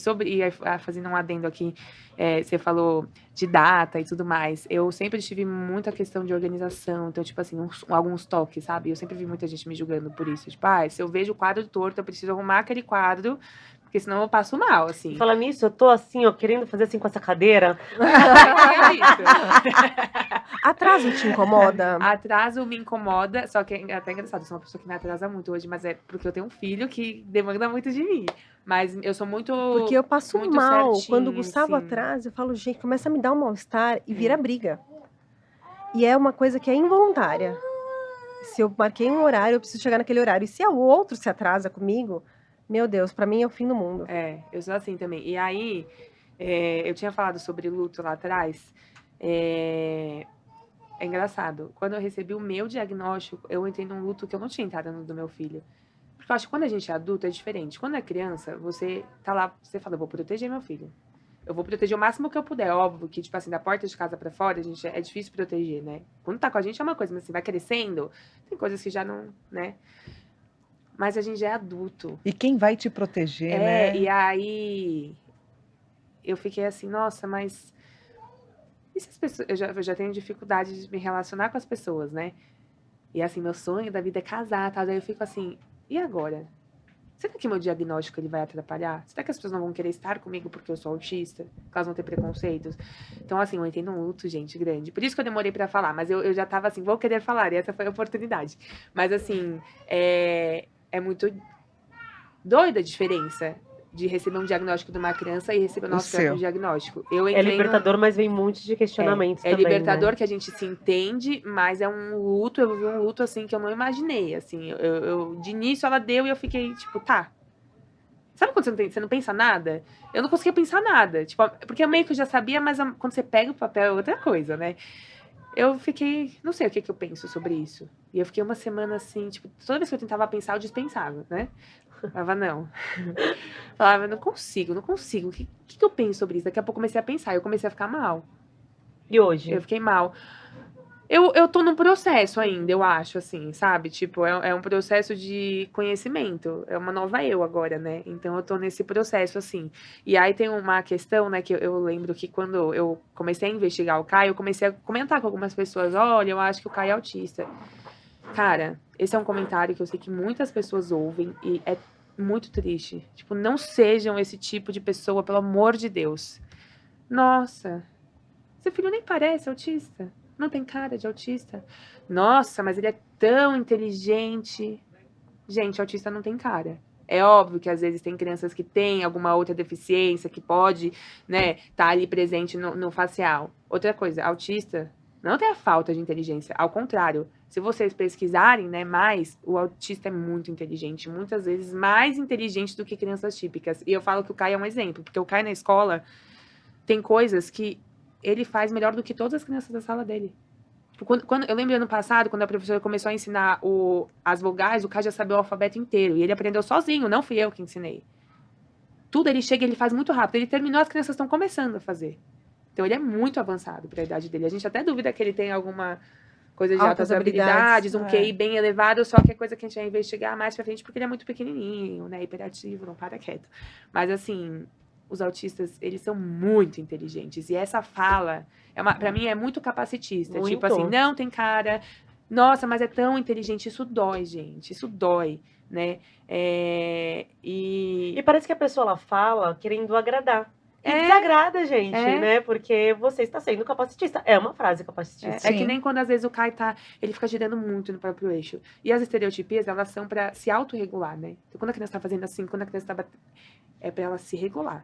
fazendo um adendo aqui, você falou de data e tudo mais. Eu sempre tive muita questão de organização, então, tipo assim, alguns toques, sabe? Eu sempre vi muita gente me julgando por isso. Tipo, se eu vejo o quadro torto, eu preciso arrumar aquele quadro, porque senão eu passo mal, assim. E falando nisso, eu tô assim, ó, querendo fazer assim com essa cadeira. É isso. Atraso te incomoda? Atraso me incomoda, só que é até engraçado, eu sou uma pessoa que me atrasa muito hoje, mas é porque eu tenho um filho que demanda muito de mim. Mas eu sou muito. Porque eu passo muito mal. certinha, Quando o Gustavo assim. atrasa, eu falo, gente, começa a me dar um mal-estar e vira briga. E é uma coisa que é involuntária. Se eu marquei um horário, eu preciso chegar naquele horário. E se o outro se atrasa comigo, meu Deus, pra mim é o fim do mundo. Eu sou assim também. E aí, eu tinha falado sobre luto lá atrás. É engraçado. Quando eu recebi o meu diagnóstico, eu entrei num luto que eu não tinha entrado no do meu filho. Porque eu acho que quando a gente é adulto é diferente. Quando é criança, você tá lá, você fala, eu vou proteger meu filho. Eu vou proteger o máximo que eu puder. Óbvio que, tipo assim, da porta de casa pra fora, a gente é difícil proteger, né? Quando tá com a gente é uma coisa, mas assim, vai crescendo, tem coisas que já não, né? Mas a gente já é adulto. E quem vai te proteger, né? E aí eu fiquei assim, nossa, mas e se as pessoas, eu já tenho dificuldade de me relacionar com as pessoas, né? E assim, meu sonho da vida é casar, tá? Daí eu fico assim, e agora? Será que meu diagnóstico ele vai atrapalhar? Será que as pessoas não vão querer estar comigo porque eu sou autista? Porque elas vão ter preconceitos? Então, assim, eu entrei num luto, gente, grande. Por isso que eu demorei pra falar, mas eu já tava assim, vou querer falar, e essa foi a oportunidade. Mas, assim, é muito doida a diferença de receber um diagnóstico de uma criança e receber o nosso próprio diagnóstico. Eu É entrei libertador, mas vem um monte de questionamentos também, libertador, né? que a gente se entende, mas é um luto, eu vivi um luto, assim, que eu não imaginei, assim. De início, ela deu e eu fiquei, tipo, tá. Sabe quando você não pensa nada? Eu não conseguia pensar nada, tipo, porque eu meio que eu já sabia, mas quando você pega o papel é outra coisa, né? Eu fiquei, não sei o que eu penso sobre isso. E eu fiquei uma semana assim, tipo, toda vez que eu tentava pensar, eu dispensava, né? Falava, não. Falava, não consigo. O que eu penso sobre isso? Daqui a pouco eu comecei a pensar, eu comecei a ficar mal. E hoje? Eu fiquei mal. Eu tô num processo ainda, eu acho, assim, sabe? Tipo, é um processo de conhecimento. É uma nova eu agora, né? Então eu tô nesse processo, assim. E aí tem uma questão, né, que eu lembro que quando eu comecei a investigar o Caio, eu comecei a comentar com algumas pessoas, olha, eu acho que o Caio é autista. Cara, esse é um comentário que eu sei que muitas pessoas ouvem e é muito triste. Tipo, não sejam esse tipo de pessoa, pelo amor de Deus. Nossa, seu filho nem parece autista. Não tem cara de autista. Nossa, mas ele é tão inteligente. Gente, autista não tem cara. É óbvio que às vezes tem crianças que têm alguma outra deficiência que pode, né, tá ali presente no facial. Outra coisa, autista não tem a falta de inteligência. Ao contrário, se vocês pesquisarem, né, mais, o autista é muito inteligente. Muitas vezes mais inteligente do que crianças típicas. E eu falo que o Caio é um exemplo, porque o Caio na escola tem coisas que ele faz melhor do que todas as crianças da sala dele. Quando eu lembro ano passado, quando a professora começou a ensinar as vogais, o Caio já sabia o alfabeto inteiro. E ele aprendeu sozinho, não fui eu que ensinei. Tudo ele chega e ele faz muito rápido. Ele terminou, as crianças estão começando a fazer. Então ele é muito avançado para a idade dele. A gente até duvida que ele tem alguma coisa de Altas altas habilidades, um É. QI bem elevado, só que é coisa que a gente vai investigar mais pra frente, porque ele é muito pequenininho, né, hiperativo, não para quieto. Mas assim, os autistas, eles são muito inteligentes. E essa fala, pra mim, é muito capacitista. Muito. Tipo assim, não tem cara... Nossa, mas é tão inteligente. Isso dói, gente. Isso dói, né? E parece que a pessoa ela fala querendo agradar. E É. desagrada a gente, É. né? Porque você está sendo capacitista. É uma frase capacitista. É que Sim. nem quando às vezes o Kai ele fica girando muito no próprio eixo. E as estereotipias, elas são pra se autorregular, né? Então quando a criança tá fazendo assim, quando a criança tá batendo, é pra ela se regular.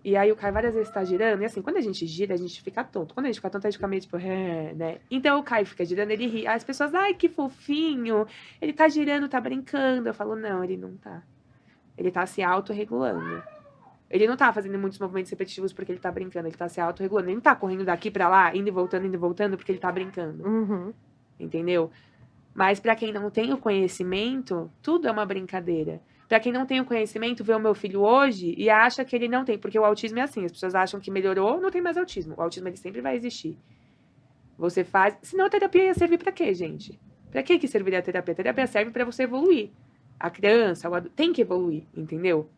E aí o Kai várias vezes tá girando, e assim, quando a gente gira, a gente fica tonto. Quando a gente fica tonto, a gente fica meio tipo, né? Então o Kai fica girando, ele ri. As pessoas, ai, que fofinho. Ele tá girando, tá brincando. Eu falo, não, ele não tá. Ele tá se autorregulando. Ele não tá fazendo muitos movimentos repetitivos porque ele tá brincando, ele tá se autorregulando. Ele não tá correndo daqui pra lá, indo e voltando porque ele tá brincando. Uhum. Entendeu? Mas pra quem não tem o conhecimento, tudo é uma brincadeira. Pra quem não tem o conhecimento, vê o meu filho hoje e acha que ele não tem, porque o autismo é assim, as pessoas acham que melhorou, não tem mais autismo. O autismo ele sempre vai existir. Você faz, senão a terapia ia servir pra quê, gente? Pra que serviria a terapia? A terapia serve pra você evoluir. A criança, o adulto, tem que evoluir, entendeu?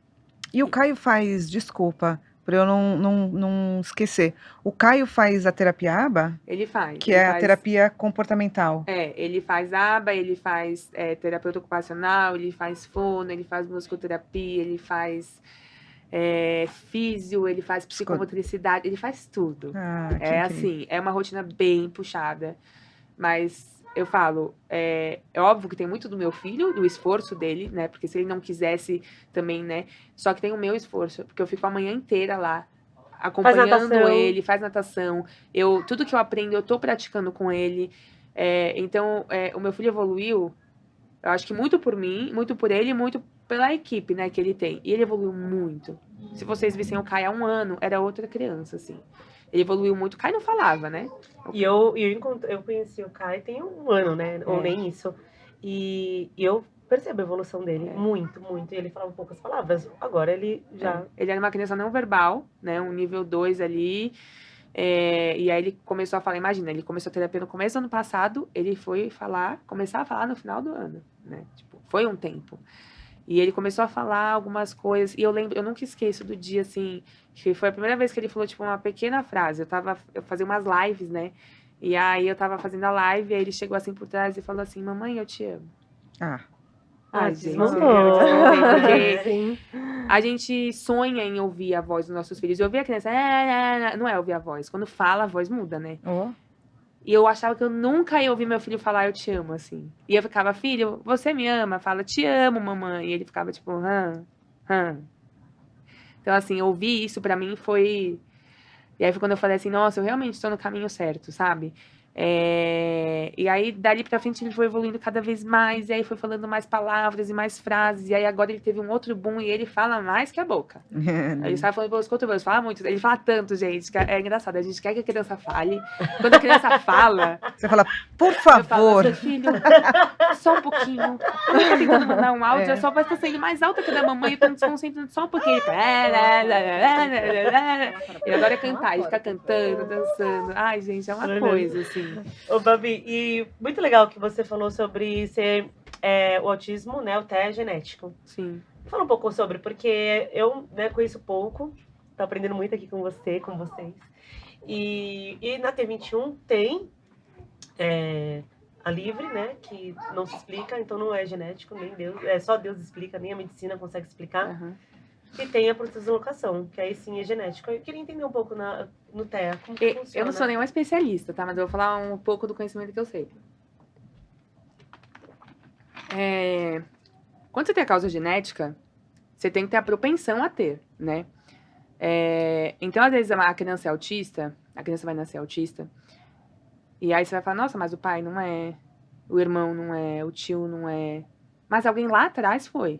E o Caio faz, desculpa, para eu não esquecer. O Caio faz a terapia ABA, Ele faz. que ele é a faz- terapia comportamental. Ele faz ABA, ele faz terapeuta ocupacional, ele faz fono, ele faz musicoterapia, ele faz físio, ele faz psicomotricidade, ele faz tudo. Ah, que É incrível. assim, é uma rotina bem puxada, mas eu falo, é óbvio que tem muito do meu filho, do esforço dele, né? Porque se ele não quisesse também, né? Só que tem o meu esforço, porque eu fico a manhã inteira lá, acompanhando natação. ele, faz natação. Tudo que eu aprendo, eu tô praticando com ele. Então, o meu filho evoluiu, eu acho que muito por mim, muito por ele, muito pela equipe, né, que ele tem. E ele evoluiu muito. Se vocês vissem o Kai há 1 ano, era outra criança, assim. Ele evoluiu muito. O Kai não falava, né? E eu conheci o Kai tem 1 ano, né? Ou É. nem isso. E eu percebo a evolução dele. Muito, muito. E ele falava poucas palavras. Agora ele já... Ele era uma criança não verbal, né? Um nível 2 ali. E aí ele começou a falar, imagina, ele começou a terapia no começo do ano passado, ele foi começar a falar no final do ano, né? Tipo, foi um tempo. E ele começou a falar algumas coisas, e eu lembro, eu nunca esqueço do dia, assim, que foi a primeira vez que ele falou, tipo, uma pequena frase. Eu fazia umas lives, né? E aí eu tava fazendo a live, e aí ele chegou assim por trás e falou assim, mamãe, eu te amo. Ah, Ai, desmontou. gente, eu desmontei, porque Sim. a gente sonha em ouvir a voz dos nossos filhos. Eu ouvia a criança, não é ouvir a voz. Quando fala, a voz muda, né? ó. E eu achava que eu nunca ia ouvir meu filho falar, eu te amo, assim. E eu ficava, filho, você me ama? Fala, te amo, mamãe. E ele ficava, tipo, hã. Então, assim, ouvir isso pra mim foi... E aí foi quando eu falei assim, nossa, eu realmente estou no caminho certo, sabe? E aí, dali pra frente, ele foi evoluindo cada vez mais, e aí foi falando mais palavras e mais frases, e aí agora ele teve um outro boom, e ele fala mais que a boca. Ele sabe falando pelos cotovelos, fala muito, ele fala tanto, gente, que é engraçado, a gente quer que a criança fale. Quando a criança fala, Você fala, por eu falo, favor. seu filho, só um pouquinho. Ele tá tentando mandar um áudio, a sua voz tá saindo mais alta que a da mamãe, eu tô me desconcentrando só um pouquinho. Ele adora cantar, ele fica cantando, dançando. Ai, gente, é uma coisa, assim. Ô, Babi, e muito legal que você falou sobre ser o autismo, né? O TEA genético. Sim. Fala um pouco sobre, porque eu, né, conheço pouco, tô aprendendo muito aqui com você, com vocês. E na T21 tem a livre, né? Que não se explica, então não é genético, nem Deus. Só Deus explica, nem a medicina consegue explicar. Uhum. E tem a deslocação, que aí sim é genético. Eu queria entender um pouco no TEA, como que funciona. Eu não sou nenhuma especialista, tá? Mas eu vou falar um pouco do conhecimento que eu sei. Quando você tem a causa genética, você tem que ter a propensão a ter, né? Então, às vezes, a criança é autista, a criança vai nascer autista, e aí você vai falar, nossa, mas o pai não é, o irmão não é, o tio não é, mas alguém lá atrás foi.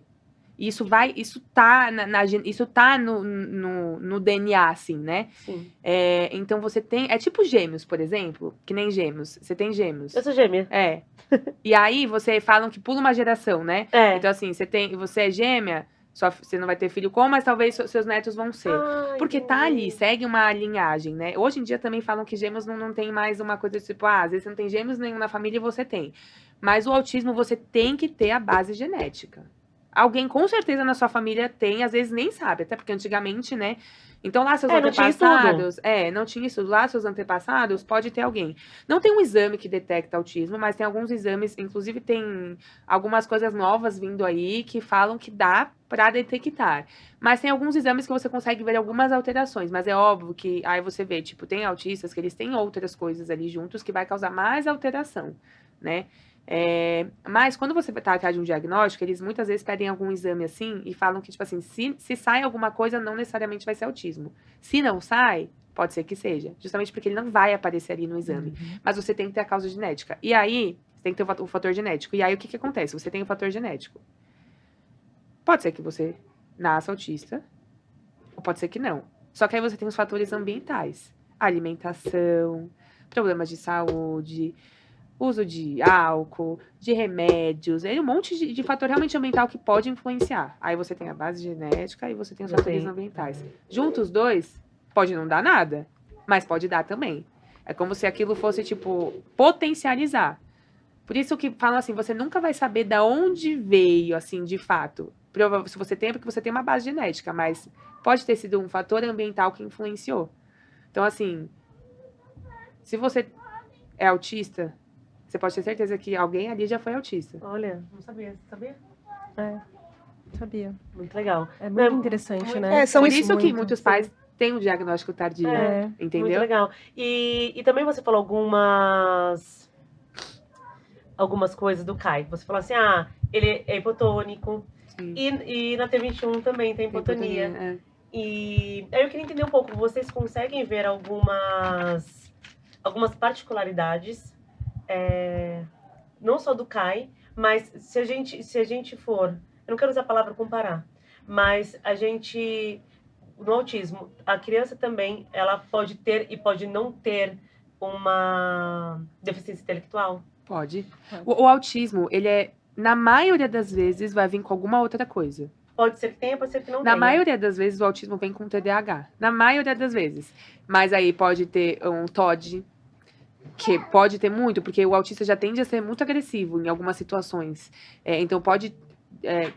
Isso tá isso tá no DNA, assim, né? Sim. Então você tem. É tipo gêmeos, por exemplo. Que nem gêmeos. Você tem gêmeos. Eu sou gêmea. E aí você falam que pula uma geração, né? Então, assim, você é gêmea, Você não vai ter filho com, mas talvez seus netos vão ser. Porque tá ali, segue uma linhagem, né? Hoje em dia também falam que gêmeos não tem mais uma coisa tipo, às vezes você não tem gêmeos nenhum na família e você tem. Mas o autismo você tem que ter a base genética. Alguém com certeza na sua família tem, às vezes nem sabe, até porque antigamente, né? Então lá seus antepassados, não tinha estudo. Lá seus antepassados, pode ter alguém. Não tem um exame que detecta autismo, mas tem alguns exames, inclusive tem algumas coisas novas vindo aí que falam que dá para detectar. Mas tem alguns exames que você consegue ver algumas alterações, mas é óbvio que aí você vê, tipo, tem autistas que eles têm outras coisas ali juntos que vai causar mais alteração, né? Mas quando você tá atrás de um diagnóstico, eles muitas vezes pedem algum exame assim e falam que, tipo assim, se sai alguma coisa, não necessariamente vai ser autismo. Se não sai, pode ser que seja. Justamente porque ele não vai aparecer ali no exame. Mas você tem que ter a causa genética. E aí, você tem que ter o fator genético. E aí, o que acontece? Você tem o fator genético. Pode ser que você nasça autista, ou pode ser que não. Só que aí você tem os fatores ambientais. Alimentação, problemas de saúde, uso de álcool, de remédios, um monte de fator realmente ambiental que pode influenciar. Aí você tem a base genética e você tem os fatores ambientais. Juntos os dois, pode não dar nada, mas pode dar também. É como se aquilo fosse, tipo, potencializar. Por isso que falam assim, você nunca vai saber de onde veio, assim, de fato. Se você tem, é porque você tem uma base genética, mas pode ter sido um fator ambiental que influenciou. Então, assim, se você é autista, você pode ter certeza que alguém ali já foi autista. Olha, não sabia. Você sabia? Sabia. Muito legal. É muito interessante, né? Por isso que muitos pais têm um diagnóstico tardio, entendeu? Muito legal. E também você falou algumas coisas do Kai. Você falou assim, ele é hipotônico. E na T21 também tem hipotonia. E aí eu queria entender um pouco, vocês conseguem ver algumas particularidades, não só do Kai, mas se a gente for, eu não quero usar a palavra comparar, mas no autismo, a criança também, ela pode ter e pode não ter uma deficiência intelectual? Pode. O autismo, ele na maioria das vezes, vai vir com alguma outra coisa. Pode ser que tenha, pode ser que não tenha. Na maioria das vezes, o autismo vem com TDAH. Na maioria das vezes. Mas aí pode ter um TOD, que pode ter muito, porque o autista já tende a ser muito agressivo em algumas situações. Então, pode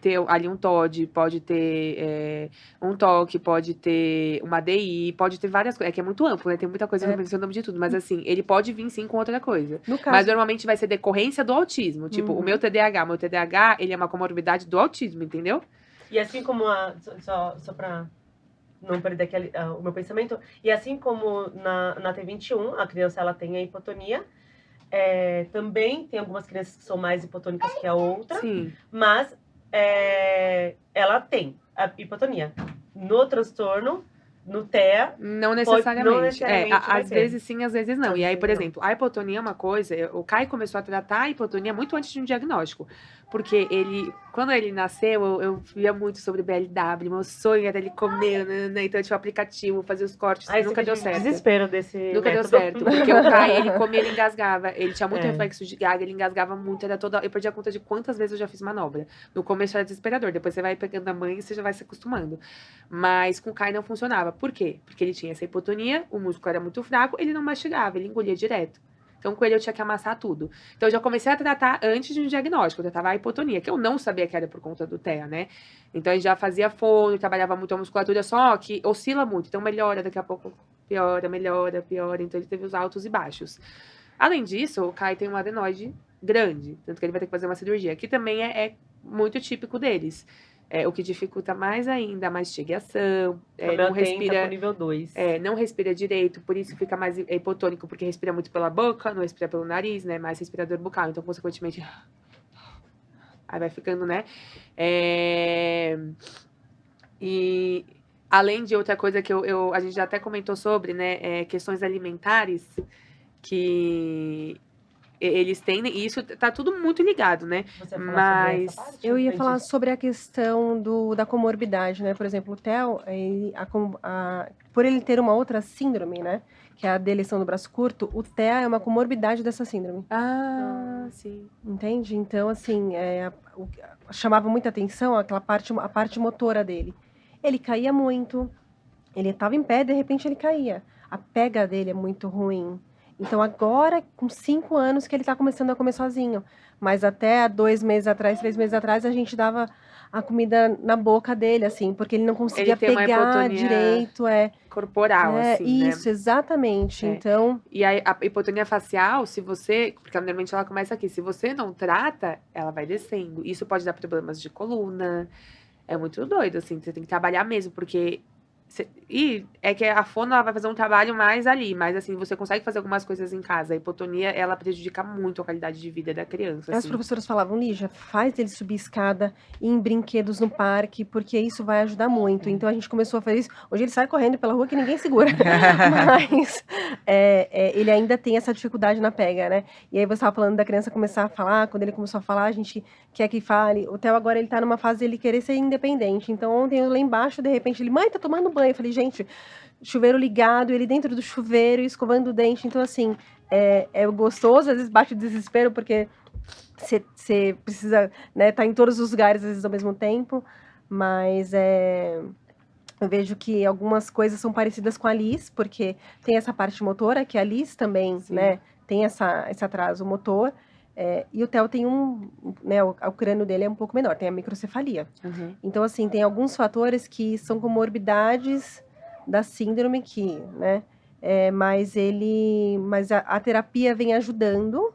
ter ali um TOD, pode ter um TOC, pode ter uma DI, pode ter várias coisas. É que é muito amplo, né? Tem muita coisa, não mencionamos de tudo. Mas, assim, ele pode vir, sim, com outra coisa. Mas, normalmente, vai ser decorrência do autismo. Tipo, o meu TDAH, ele é uma comorbidade do autismo, entendeu? E assim como só para não perder o meu pensamento, e assim como na T21, a criança ela tem a hipotonia, também tem algumas crianças que são mais hipotônicas que a outra, mas ela tem a hipotonia. No transtorno, no TEA... Não necessariamente. Às vezes sim, às vezes não. E aí, por exemplo, a hipotonia é uma coisa... O Kai começou a tratar a hipotonia muito antes de um diagnóstico. Porque quando ele nasceu, eu via muito sobre BLW. Meu sonho era ele comer, né? Então eu tinha o aplicativo, fazia os cortes, nunca deu certo. Desespero desse Nunca deu certo. Porque o Kai, ele comia, ele engasgava. Ele tinha muito reflexo de gaga, ele engasgava muito. Eu perdi a conta de quantas vezes eu já fiz manobra. No começo era desesperador. Depois você vai pegando a mãe e você já vai se acostumando. Mas com o Kai não funcionava. Por quê? Porque ele tinha essa hipotonia, o músculo era muito fraco, ele não mastigava, ele engolia direto. Então, com ele eu tinha que amassar tudo. Então, eu já comecei a tratar antes de um diagnóstico. Eu tratava a hipotonia, que eu não sabia que era por conta do TEA, né? Então, ele já fazia fono, trabalhava muito a musculatura, só que oscila muito. Então, melhora, daqui a pouco piora, melhora, piora. Então, ele teve os altos e baixos. Além disso, o Kai tem um adenoide grande. Tanto que ele vai ter que fazer uma cirurgia, que também é muito típico deles. O que dificulta mais ainda a mastigação, não respira nível 2. Não respira direito, por isso fica mais hipotônico, porque respira muito pela boca, não respira pelo nariz, né? Mais respirador bucal, então consequentemente aí vai ficando, né? E além de outra coisa que a gente já até comentou sobre, né? Questões alimentares que eles tendem, e isso tá tudo muito ligado, né? Você ia falar sobre Mas essa parte? Eu ia Antes? falar sobre a questão da comorbidade, né? Por exemplo, o Theo, por ele ter uma outra síndrome, né? Que é a deleção do braço curto, o TEA é uma comorbidade dessa síndrome. Sim. Entende? Então, assim, chamava muita atenção a parte motora dele. Ele caía muito, ele estava em pé, de repente ele caía. A pega dele é muito ruim. Então, agora, com 5 anos, que ele está começando a comer sozinho. Mas até há 2 meses atrás, 3 meses atrás, a gente dava a comida na boca dele, assim, porque ele não conseguia tem uma pegar hipotonia direito. corporal, assim, Isso, exatamente. É. Então, E a hipotonia facial, se você, porque normalmente ela começa aqui, se você não trata, ela vai descendo. Isso pode dar problemas de coluna. É muito doido, assim, você tem que trabalhar mesmo, porque e é que a fono ela vai fazer um trabalho mais ali, mas assim, você consegue fazer algumas coisas em casa. A hipotonia, ela prejudica muito a qualidade de vida da criança, as assim. professoras falavam, Lígia, faz ele subir escada, ir em brinquedos no parque, porque isso vai ajudar muito. Então a gente começou a fazer isso. Hoje ele sai correndo pela rua que ninguém segura. Mas ele ainda tem essa dificuldade na pega, né? E aí você estava falando da criança começar a falar, quando ele começou a falar, a gente quer que fale. O Theo agora ele tá numa fase de ele querer ser independente. Então ontem eu lá embaixo, de repente, ele, mãe, tá tomando banho. Eu falei, gente, chuveiro ligado, ele dentro do chuveiro, escovando o dente. Então, assim, é gostoso, às vezes bate o desespero, porque você precisa, né, tá em todos os lugares, às vezes, ao mesmo tempo. Mas eu vejo que algumas coisas são parecidas com a Liz, porque tem essa parte motora, que a Liz também, né, tem esse atraso motor. E o Theo tem né, o crânio dele é um pouco menor, tem a microcefalia. Uhum. Então, assim, tem alguns fatores que são comorbidades da síndrome que, né, mas a terapia vem ajudando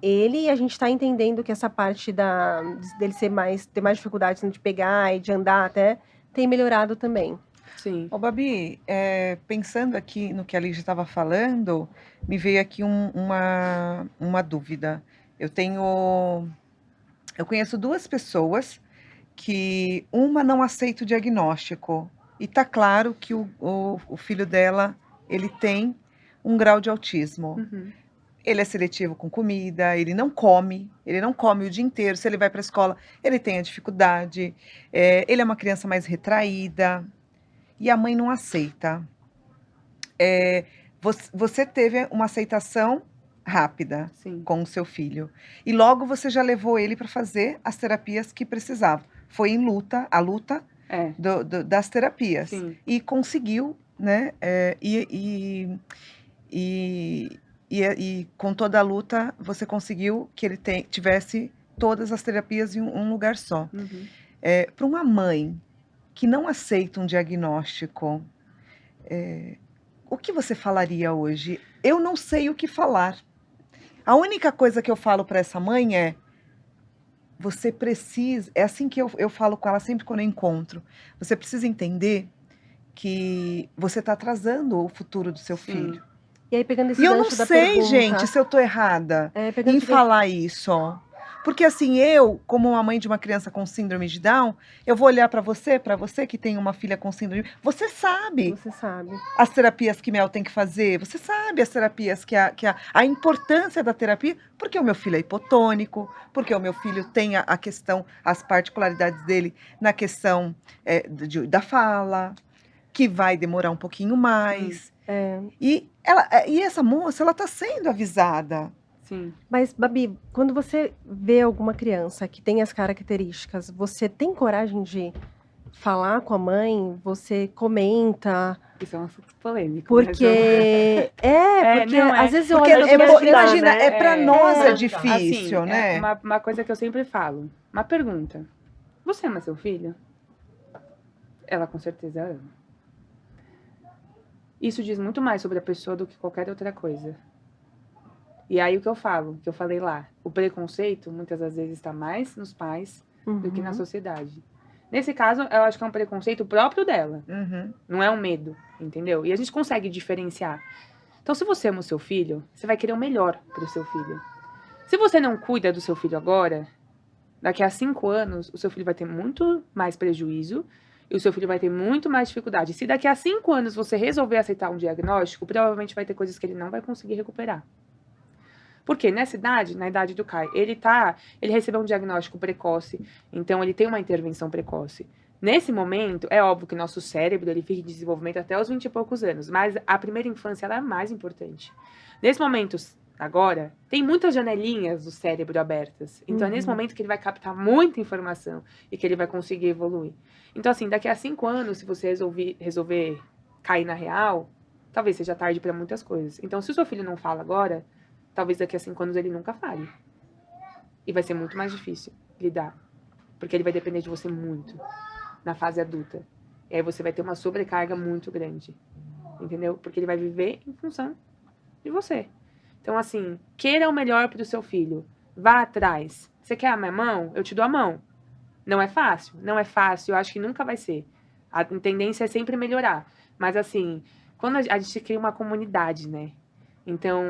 ele, e a gente está entendendo que essa parte dele ter mais dificuldade de pegar e de andar até, tem melhorado também. Sim. Ô, Babi, pensando aqui no que a Lígia estava falando, me veio aqui uma dúvida. Eu conheço 2 pessoas que uma não aceita o diagnóstico. E tá claro que o filho dela, ele tem um grau de autismo. Uhum. Ele é seletivo com comida, ele não come o dia inteiro. Se ele vai para a escola, ele tem a dificuldade. Ele é uma criança mais retraída. E a mãe não aceita. Você teve uma aceitação rápida Sim. com o seu filho. E logo você já levou ele para fazer as terapias que precisava. Foi a luta das terapias. Sim. E conseguiu, né? E com toda a luta, você conseguiu que ele tivesse todas as terapias em um lugar só. Uhum. Para uma mãe que não aceita um diagnóstico, o que você falaria hoje? Eu não sei o que falar. A única coisa que eu falo para essa mãe é: você precisa. É assim que eu falo com ela sempre quando eu encontro. Você precisa entender que você está atrasando o futuro do seu filho. E aí, pegando esse E eu não gancho da sei, pergunta, gente, se eu tô errada pegando em esse falar isso. Porque assim, eu, como uma mãe de uma criança com síndrome de Down, eu vou olhar para você que tem uma filha com síndrome. Você sabe as terapias que Mel tem que fazer. Você sabe as terapias a importância da terapia, porque o meu filho é hipotônico, porque o meu filho tem a questão, as particularidades dele na questão da fala, que vai demorar um pouquinho mais. E essa moça, ela tá sendo avisada. Sim. Mas, Babi, quando você vê alguma criança que tem as características, você tem coragem de falar com a mãe? Você comenta? Isso é um assunto polêmico. Porque... às vezes eu porque olho... imagina, para nós é assim, difícil, né? Uma coisa que eu sempre falo. Uma pergunta. Você ama seu filho? Ela com certeza ama. Isso diz muito mais sobre a pessoa do que qualquer outra coisa. E aí o que eu falo, que eu falei lá, o preconceito muitas das vezes está mais nos pais do que na sociedade. Nesse caso, eu acho que é um preconceito próprio dela. Uhum. Não é um medo, entendeu? E a gente consegue diferenciar. Então, se você ama o seu filho, você vai querer o melhor para o seu filho. Se você não cuida do seu filho agora, daqui a 5 anos, o seu filho vai ter muito mais prejuízo e o seu filho vai ter muito mais dificuldade. Se daqui a 5 anos você resolver aceitar um diagnóstico, provavelmente vai ter coisas que ele não vai conseguir recuperar. Porque nessa idade, na idade do Kai, ele recebeu um diagnóstico precoce, então ele tem uma intervenção precoce. Nesse momento, é óbvio que nosso cérebro ele fica em desenvolvimento até os 20 e poucos anos, mas a primeira infância ela é mais importante. Nesse momento, agora, tem muitas janelinhas do cérebro abertas. Então é nesse momento que ele vai captar muita informação e que ele vai conseguir evoluir. Então, assim, daqui a 5 anos, se você resolver cair na real, talvez seja tarde para muitas coisas. Então, se o seu filho não fala agora, talvez daqui a 5 anos ele nunca fale. E vai ser muito mais difícil lidar. Porque ele vai depender de você muito na fase adulta. E aí você vai ter uma sobrecarga muito grande. Entendeu? Porque ele vai viver em função de você. Então, assim, queira o melhor para o seu filho. Vá atrás. Você quer a minha mão? Eu te dou a mão. Não é fácil? Não é fácil. Eu acho que nunca vai ser. A tendência é sempre melhorar. Mas, assim, quando a gente cria uma comunidade, né? Então,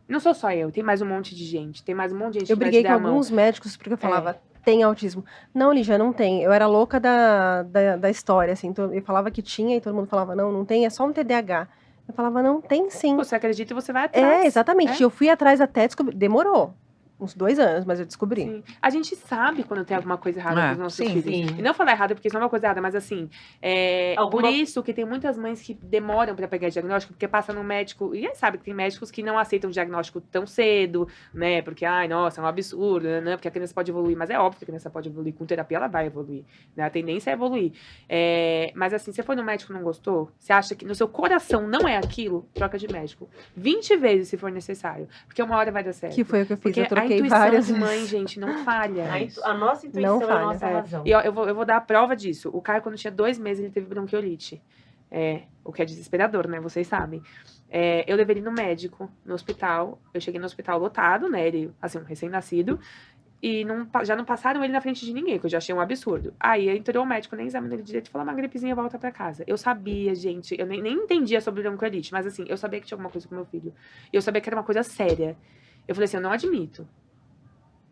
não sou só eu. Tem mais um monte de gente. Tem mais um monte de gente Eu que vai briguei te com dar a mão. alguns médicos porque eu falava, tem autismo. Não, Lígia, não tem. Eu era louca da história, assim. Então, eu falava que tinha e todo mundo falava, não tem, é só um TDAH. Eu falava, não, tem sim. Você acredita e você vai atrás. É, exatamente. Eu fui atrás até descobrir. Demorou uns 2 anos, mas eu descobri. Sim. A gente sabe quando tem alguma coisa errada com os nossos filhos. sim. E não falar errado porque isso não é uma coisa errada, mas assim, por isso que tem muitas mães que demoram para pegar diagnóstico, porque passa no médico, e aí sabe que tem médicos que não aceitam o diagnóstico tão cedo, né? Porque, ai, nossa, é um absurdo, né? Porque a criança pode evoluir, mas é óbvio que a criança pode evoluir. Com terapia ela vai evoluir, né? A tendência é evoluir. Mas assim, você foi no médico e não gostou, você acha que no seu coração não é aquilo, troca de médico. 20 vezes se for necessário, porque uma hora vai dar certo. Que foi o que eu fiz, Porque eu troquei a intuição várias de mãe, vezes. gente, não falha. A nossa intuição Não é a falha. nossa razão. E ó, eu vou dar a prova disso. O Caio, quando tinha 2 meses, ele teve bronquiolite. O que é desesperador, né? Vocês sabem. Eu levei ele no médico, no hospital. Eu cheguei no hospital lotado, né? Ele, assim, um recém-nascido. E já não passaram ele na frente de ninguém, que eu já achei um absurdo. Aí entrou o médico, nem examinou ele direito e falou, uma gripezinha, volta pra casa. Eu sabia, gente, eu nem entendia sobre bronquiolite, mas assim, eu sabia que tinha alguma coisa com meu filho. E eu sabia que era uma coisa séria. Eu falei assim, eu não admito.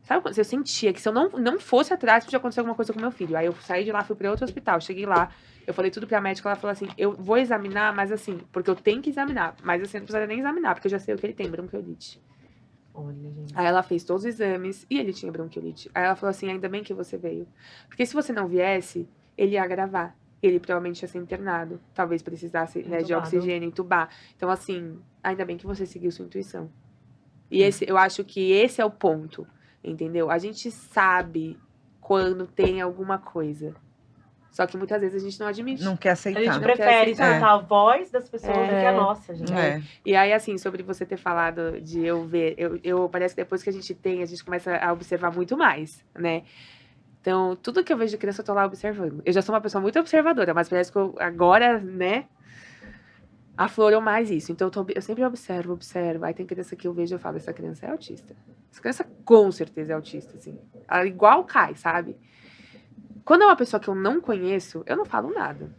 Sabe quando eu sentia que se eu não fosse atrás, podia acontecer alguma coisa com meu filho. Aí eu saí de lá, fui pra outro hospital. Cheguei lá, eu falei tudo pra médica, ela falou assim, eu vou examinar, mas assim, porque eu tenho que examinar. Mas assim, eu não precisaria nem examinar, porque eu já sei o que ele tem, bronquiolite. Olha, gente. Aí ela fez todos os exames e ele tinha bronquiolite. Aí ela falou assim, ainda bem que você veio. Porque se você não viesse, ele ia agravar. Ele provavelmente ia ser internado. Talvez precisasse, né, de oxigênio, entubar. Então, assim, ainda bem que você seguiu sua intuição. E eu acho que esse é o ponto. Entendeu? A gente sabe quando tem alguma coisa. Só que muitas vezes a gente não admite. Não quer aceitar. A gente Não prefere quer aceitar. escutar a voz das pessoas do que a nossa, gente. E aí, assim, sobre você ter falado de eu ver, parece que depois que a gente começa a observar muito mais, né? Então, tudo que eu vejo de criança, eu tô lá observando. Eu já sou uma pessoa muito observadora, mas parece que agora, né, aflorou mais isso. Então, eu sempre observo. Aí tem criança que eu vejo e eu falo, essa criança é autista. Essa criança com certeza é autista, assim. Ela igual cai, sabe? Quando é uma pessoa que eu não conheço, eu não falo nada.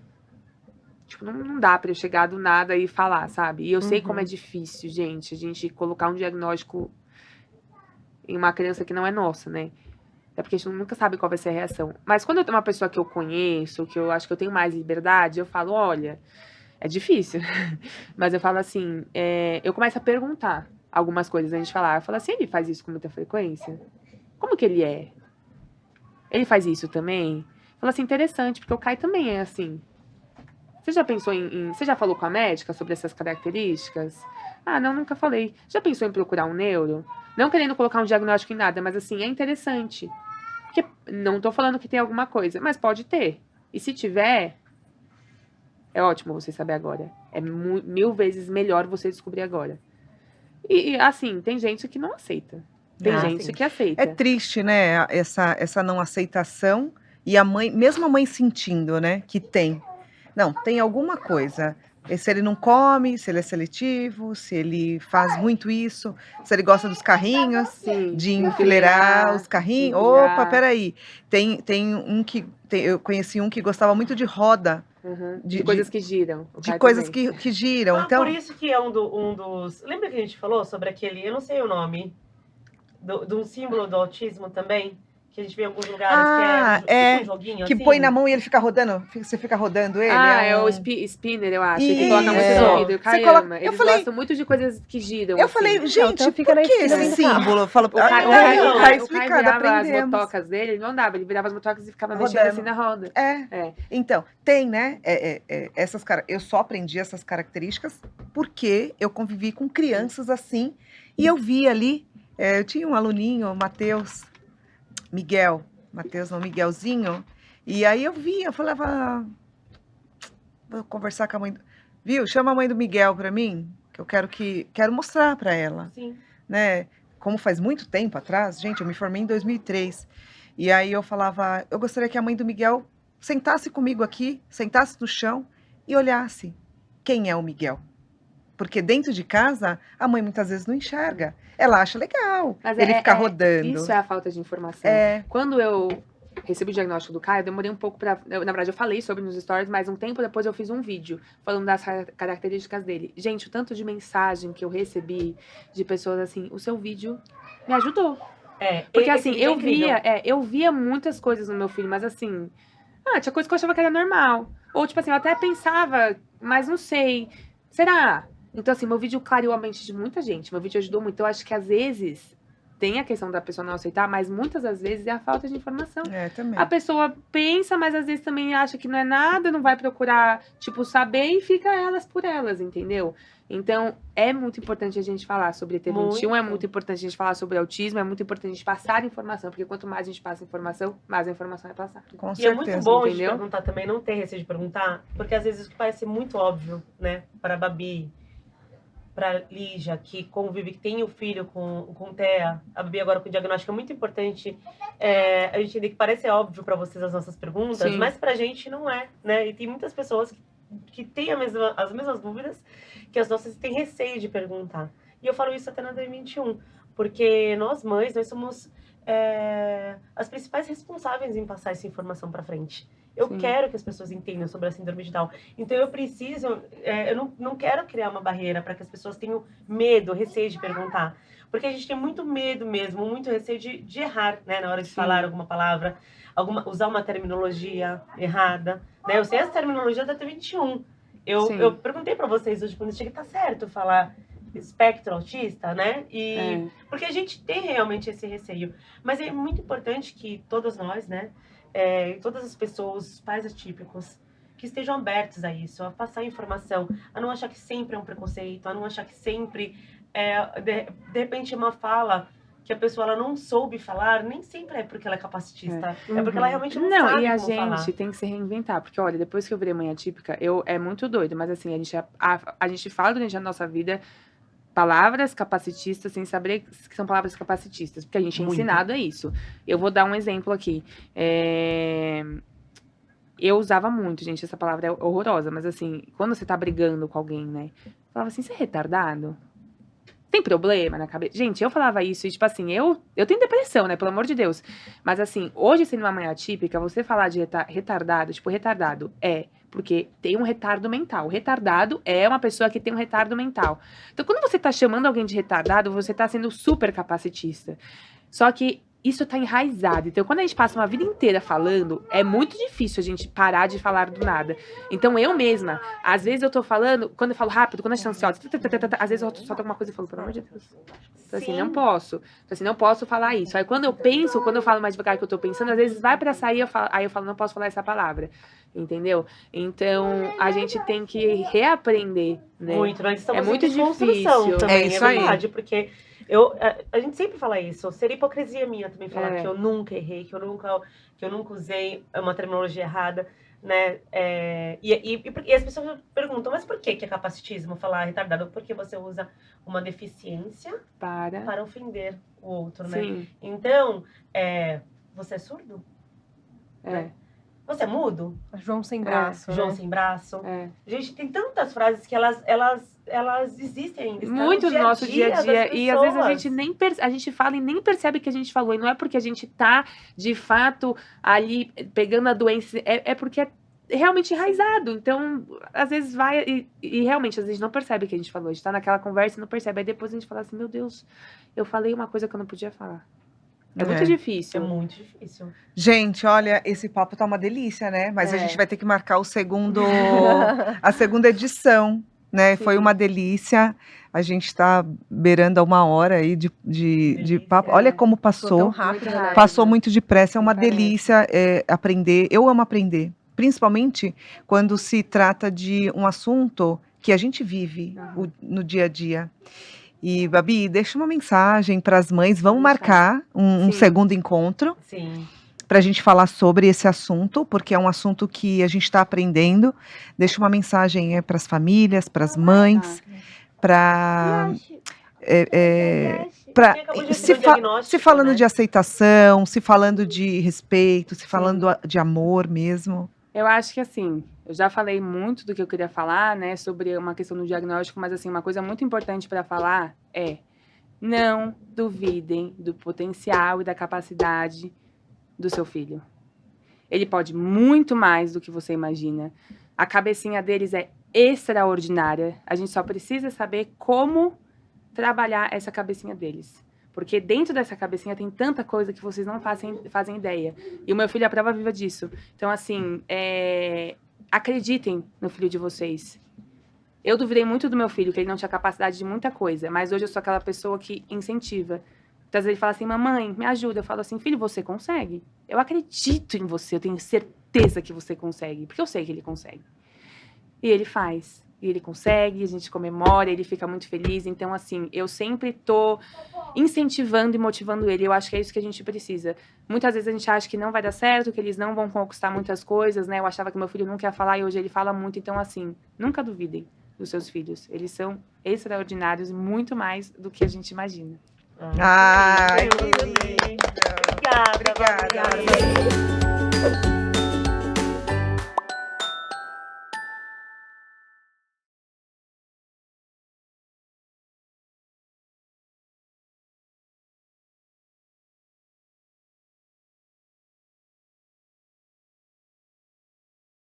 Tipo, não dá pra eu chegar do nada e falar, sabe? E eu sei como é difícil, gente, a gente colocar um diagnóstico em uma criança que não é nossa, né? É porque a gente nunca sabe qual vai ser a reação. Mas quando eu tenho uma pessoa que eu conheço, que eu acho que eu tenho mais liberdade, eu falo, olha, é difícil. Mas eu falo assim, eu começo a perguntar algumas coisas antes de falar. Eu falo assim, ele faz isso com muita frequência? Como que ele é? Ele faz isso também? Eu falo assim, interessante, porque o Kai também é assim. Você já pensou você já falou com a médica sobre essas características? Ah, não, nunca falei. Já pensou em procurar um neuro? Não querendo colocar um diagnóstico em nada, mas assim, é interessante. Porque não tô falando que tem alguma coisa, mas pode ter. E se tiver, é ótimo você saber agora. É 1000 vezes melhor você descobrir agora. E assim, tem gente que não aceita. Tem gente que aceita. É triste, né, essa não aceitação e a mãe, mesmo a mãe sentindo, né, que tem. Não, tem alguma coisa. Se ele não come, se ele é seletivo, se ele faz muito isso, se ele gosta dos carrinhos, Sim, de enfileirar os carrinhos. enfileirar. Opa, peraí. Tem um que... eu conheci um que gostava muito de roda. De coisas que giram. De coisas que giram. Então, por isso que é um dos... Lembra que a gente falou sobre aquele... Eu não sei o nome. De um símbolo do autismo também? que a gente vê em alguns lugares, que é tipo um joguinho que assim. põe na mão e ele fica rodando, você fica rodando ele. É um... o spinner, eu acho. Isso. Que coloca muito Isso. no ouvido. Você Caramba, eu eles falei- gostam muito de coisas que giram. Eu assim. falei, gente, então fica por na que esquina esse dentro do carro. símbolo? Eu falo, O Caio, tá o Caio explicado, virava as aprendemos. motocas dele, ele não andava, ele virava as motocas e ficava Rodando. mexendo assim na roda. É. Então, tem, né? Essas eu só aprendi essas características porque eu convivi com crianças assim e eu vi ali. Eu tinha um aluninho, o Miguelzinho, e aí eu falava, vou conversar com a mãe, viu? Chama a mãe do Miguel pra mim, que eu quero mostrar pra ela, Sim. né? Como faz muito tempo atrás, gente, eu me formei em 2003, e aí eu falava, eu gostaria que a mãe do Miguel sentasse comigo aqui, sentasse no chão e olhasse quem é o Miguel. Porque dentro de casa, a mãe muitas vezes não enxerga. Ela acha legal Mas ele ficar rodando. Isso é a falta de informação. Quando eu recebi o diagnóstico do Caio, eu demorei um pouco na verdade, eu falei sobre nos stories, mas um tempo depois eu fiz um vídeo falando das características dele. Gente, o tanto de mensagem que eu recebi de pessoas assim, o seu vídeo me ajudou. Porque assim, eu via muitas coisas no meu filho, mas assim, tinha coisa que eu achava que era normal. Ou tipo assim, eu até pensava, mas não sei, será? Então assim, meu vídeo clareou a mente de muita gente, meu vídeo ajudou muito. Eu acho que às vezes tem a questão da pessoa não aceitar, mas muitas das vezes é a falta de informação. Também. A pessoa pensa, mas às vezes também acha que não é nada, não vai procurar, tipo, saber e fica elas por elas, entendeu? Então, é muito importante a gente falar sobre ET21, é muito importante a gente falar sobre autismo, é muito importante a gente passar informação, porque quanto mais a gente passa informação, mais a informação é passada. Com certeza. E é muito bom a gente entendeu? perguntar também, não ter receio de perguntar, porque às vezes o que parece muito óbvio, né, para a Babi, para Lígia, que convive, que tem o filho com TEA, a Babi agora com o diagnóstico, é muito importante a gente entender que parece óbvio para vocês as nossas perguntas, Sim. mas pra gente não é, né? E tem muitas pessoas que têm as mesmas dúvidas que as nossas têm receio de perguntar. E eu falo isso até na 2021, porque nós mães, nós somos as principais responsáveis em passar essa informação para frente. Eu Sim. quero que as pessoas entendam sobre a síndrome de Down. Então eu preciso, eu não quero criar uma barreira para que as pessoas tenham medo, receio de perguntar. Porque a gente tem muito medo mesmo, muito receio de errar, né? Na hora de Sim. falar alguma palavra, usar uma terminologia errada. Né? Eu sei as terminologias da T21. Eu perguntei para vocês hoje, quando chega, tá certo falar espectro autista, né? Porque a gente tem realmente esse receio. Mas é muito importante que todos nós, né? Todas as pessoas, os pais atípicos, que estejam abertos a isso, a passar informação, a não achar que sempre é um preconceito, a não achar que sempre de repente uma fala que a pessoa ela não soube falar, nem sempre é porque ela é capacitista, é porque ela realmente não sabe e a como gente falar. tem que se reinventar, porque olha, depois que eu virei mãe atípica, é muito doido, mas assim, a gente fala durante a nossa vida palavras capacitistas sem saber que são palavras capacitistas, porque a gente é Muito. ensinado a isso. Eu vou dar um exemplo aqui. Eu usava muito, gente, essa palavra é horrorosa, mas assim, quando você tá brigando com alguém, né? Falava assim, você é retardado? Tem problema na cabeça? Gente, eu falava isso e, tipo assim, eu tenho depressão, né? Pelo amor de Deus. Mas assim, hoje sendo uma mãe atípica, você falar de retardado, tipo, retardado porque tem um retardo mental. O retardado é uma pessoa que tem um retardo mental. Então, quando você tá chamando alguém de retardado, você tá sendo super capacitista. Só que isso tá enraizado. Então, quando a gente passa uma vida inteira falando, é muito difícil a gente parar de falar do nada. Então, eu mesma, às vezes eu tô falando, quando eu falo rápido, quando a gente tá ansiosa, às vezes eu solto alguma coisa e falo, pelo amor de Deus. Então, assim, não posso. Então, assim, não posso falar isso. Aí, quando eu falo mais devagar que eu tô pensando, às vezes vai pra sair, aí eu falo, não posso falar essa palavra. Entendeu? Então, a gente tem que reaprender, né? Muito, nós estamos muito em desconstrução difícil. também, É isso aí. verdade, porque a gente sempre fala isso, seria hipocrisia minha também falar que eu nunca errei, que eu nunca usei uma terminologia errada, né? E as pessoas perguntam, mas por que é capacitismo falar retardado? Porque você usa uma deficiência para ofender o outro, né? Sim. Então, você é surdo? É. Você é mudo? João sem braço. João né? sem braço? É. Gente, tem tantas frases que elas existem ainda. estão Muito no nosso dia a das dia. E às vezes a pessoas. gente a gente fala e nem percebe que a gente falou. E não é porque a gente tá, de fato, ali pegando a doença. É porque é realmente enraizado. Então, às vezes vai. E realmente, às vezes não percebe que a gente falou. A gente tá naquela conversa e não percebe. Aí depois a gente fala assim: meu Deus, eu falei uma coisa que eu não podia falar. É muito difícil. É muito difícil. Gente, olha, esse papo tá uma delícia, né? Mas a É. gente vai ter que marcar a segunda edição, né? Sim. Foi uma delícia. A gente tá beirando a 1 hora aí de papo. Olha como Passou tão passou. rápido, Muito né? rápido. Passou muito depressa, é uma Parece. delícia aprender. Eu amo aprender, principalmente quando se trata de um assunto que a gente vive no dia a dia. E, Babi, deixa uma mensagem para as mães. Vamos Vou deixar. marcar um Sim. segundo encontro Sim. para a gente falar sobre esse assunto, porque é um assunto que a gente está aprendendo. Deixa uma mensagem para as famílias, para as mães, para Quem acabou de receber o diagnóstico, se falando né? de aceitação, se falando de respeito, se falando de amor mesmo. Eu acho que assim, eu já falei muito do que eu queria falar, né, sobre uma questão do diagnóstico, mas assim, uma coisa muito importante para falar é: não duvidem do potencial e da capacidade do seu filho. Ele pode muito mais do que você imagina. A cabecinha deles é extraordinária. A gente só precisa saber como trabalhar essa cabecinha deles. Porque dentro dessa cabecinha tem tanta coisa que vocês não fazem ideia. E o meu filho é a prova viva disso. Então, assim, acreditem no filho de vocês. Eu duvidei muito do meu filho, que ele não tinha capacidade de muita coisa. Mas hoje eu sou aquela pessoa que incentiva. Então, às vezes ele fala assim: mamãe, me ajuda. Eu falo assim: filho, você consegue? Eu acredito em você, eu tenho certeza que você consegue. Porque eu sei que ele consegue. E ele faz. E ele consegue, a gente comemora, ele fica muito feliz. Então, assim, eu sempre tô incentivando e motivando ele. Eu acho que é isso que a gente precisa. Muitas vezes a gente acha que não vai dar certo, que eles não vão conquistar muitas coisas, né? Eu achava que meu filho nunca ia falar e hoje ele fala muito. Então, assim, nunca duvidem dos seus filhos. Eles são extraordinários e muito mais do que a gente imagina. Ai, que lindo. Obrigada. Obrigada.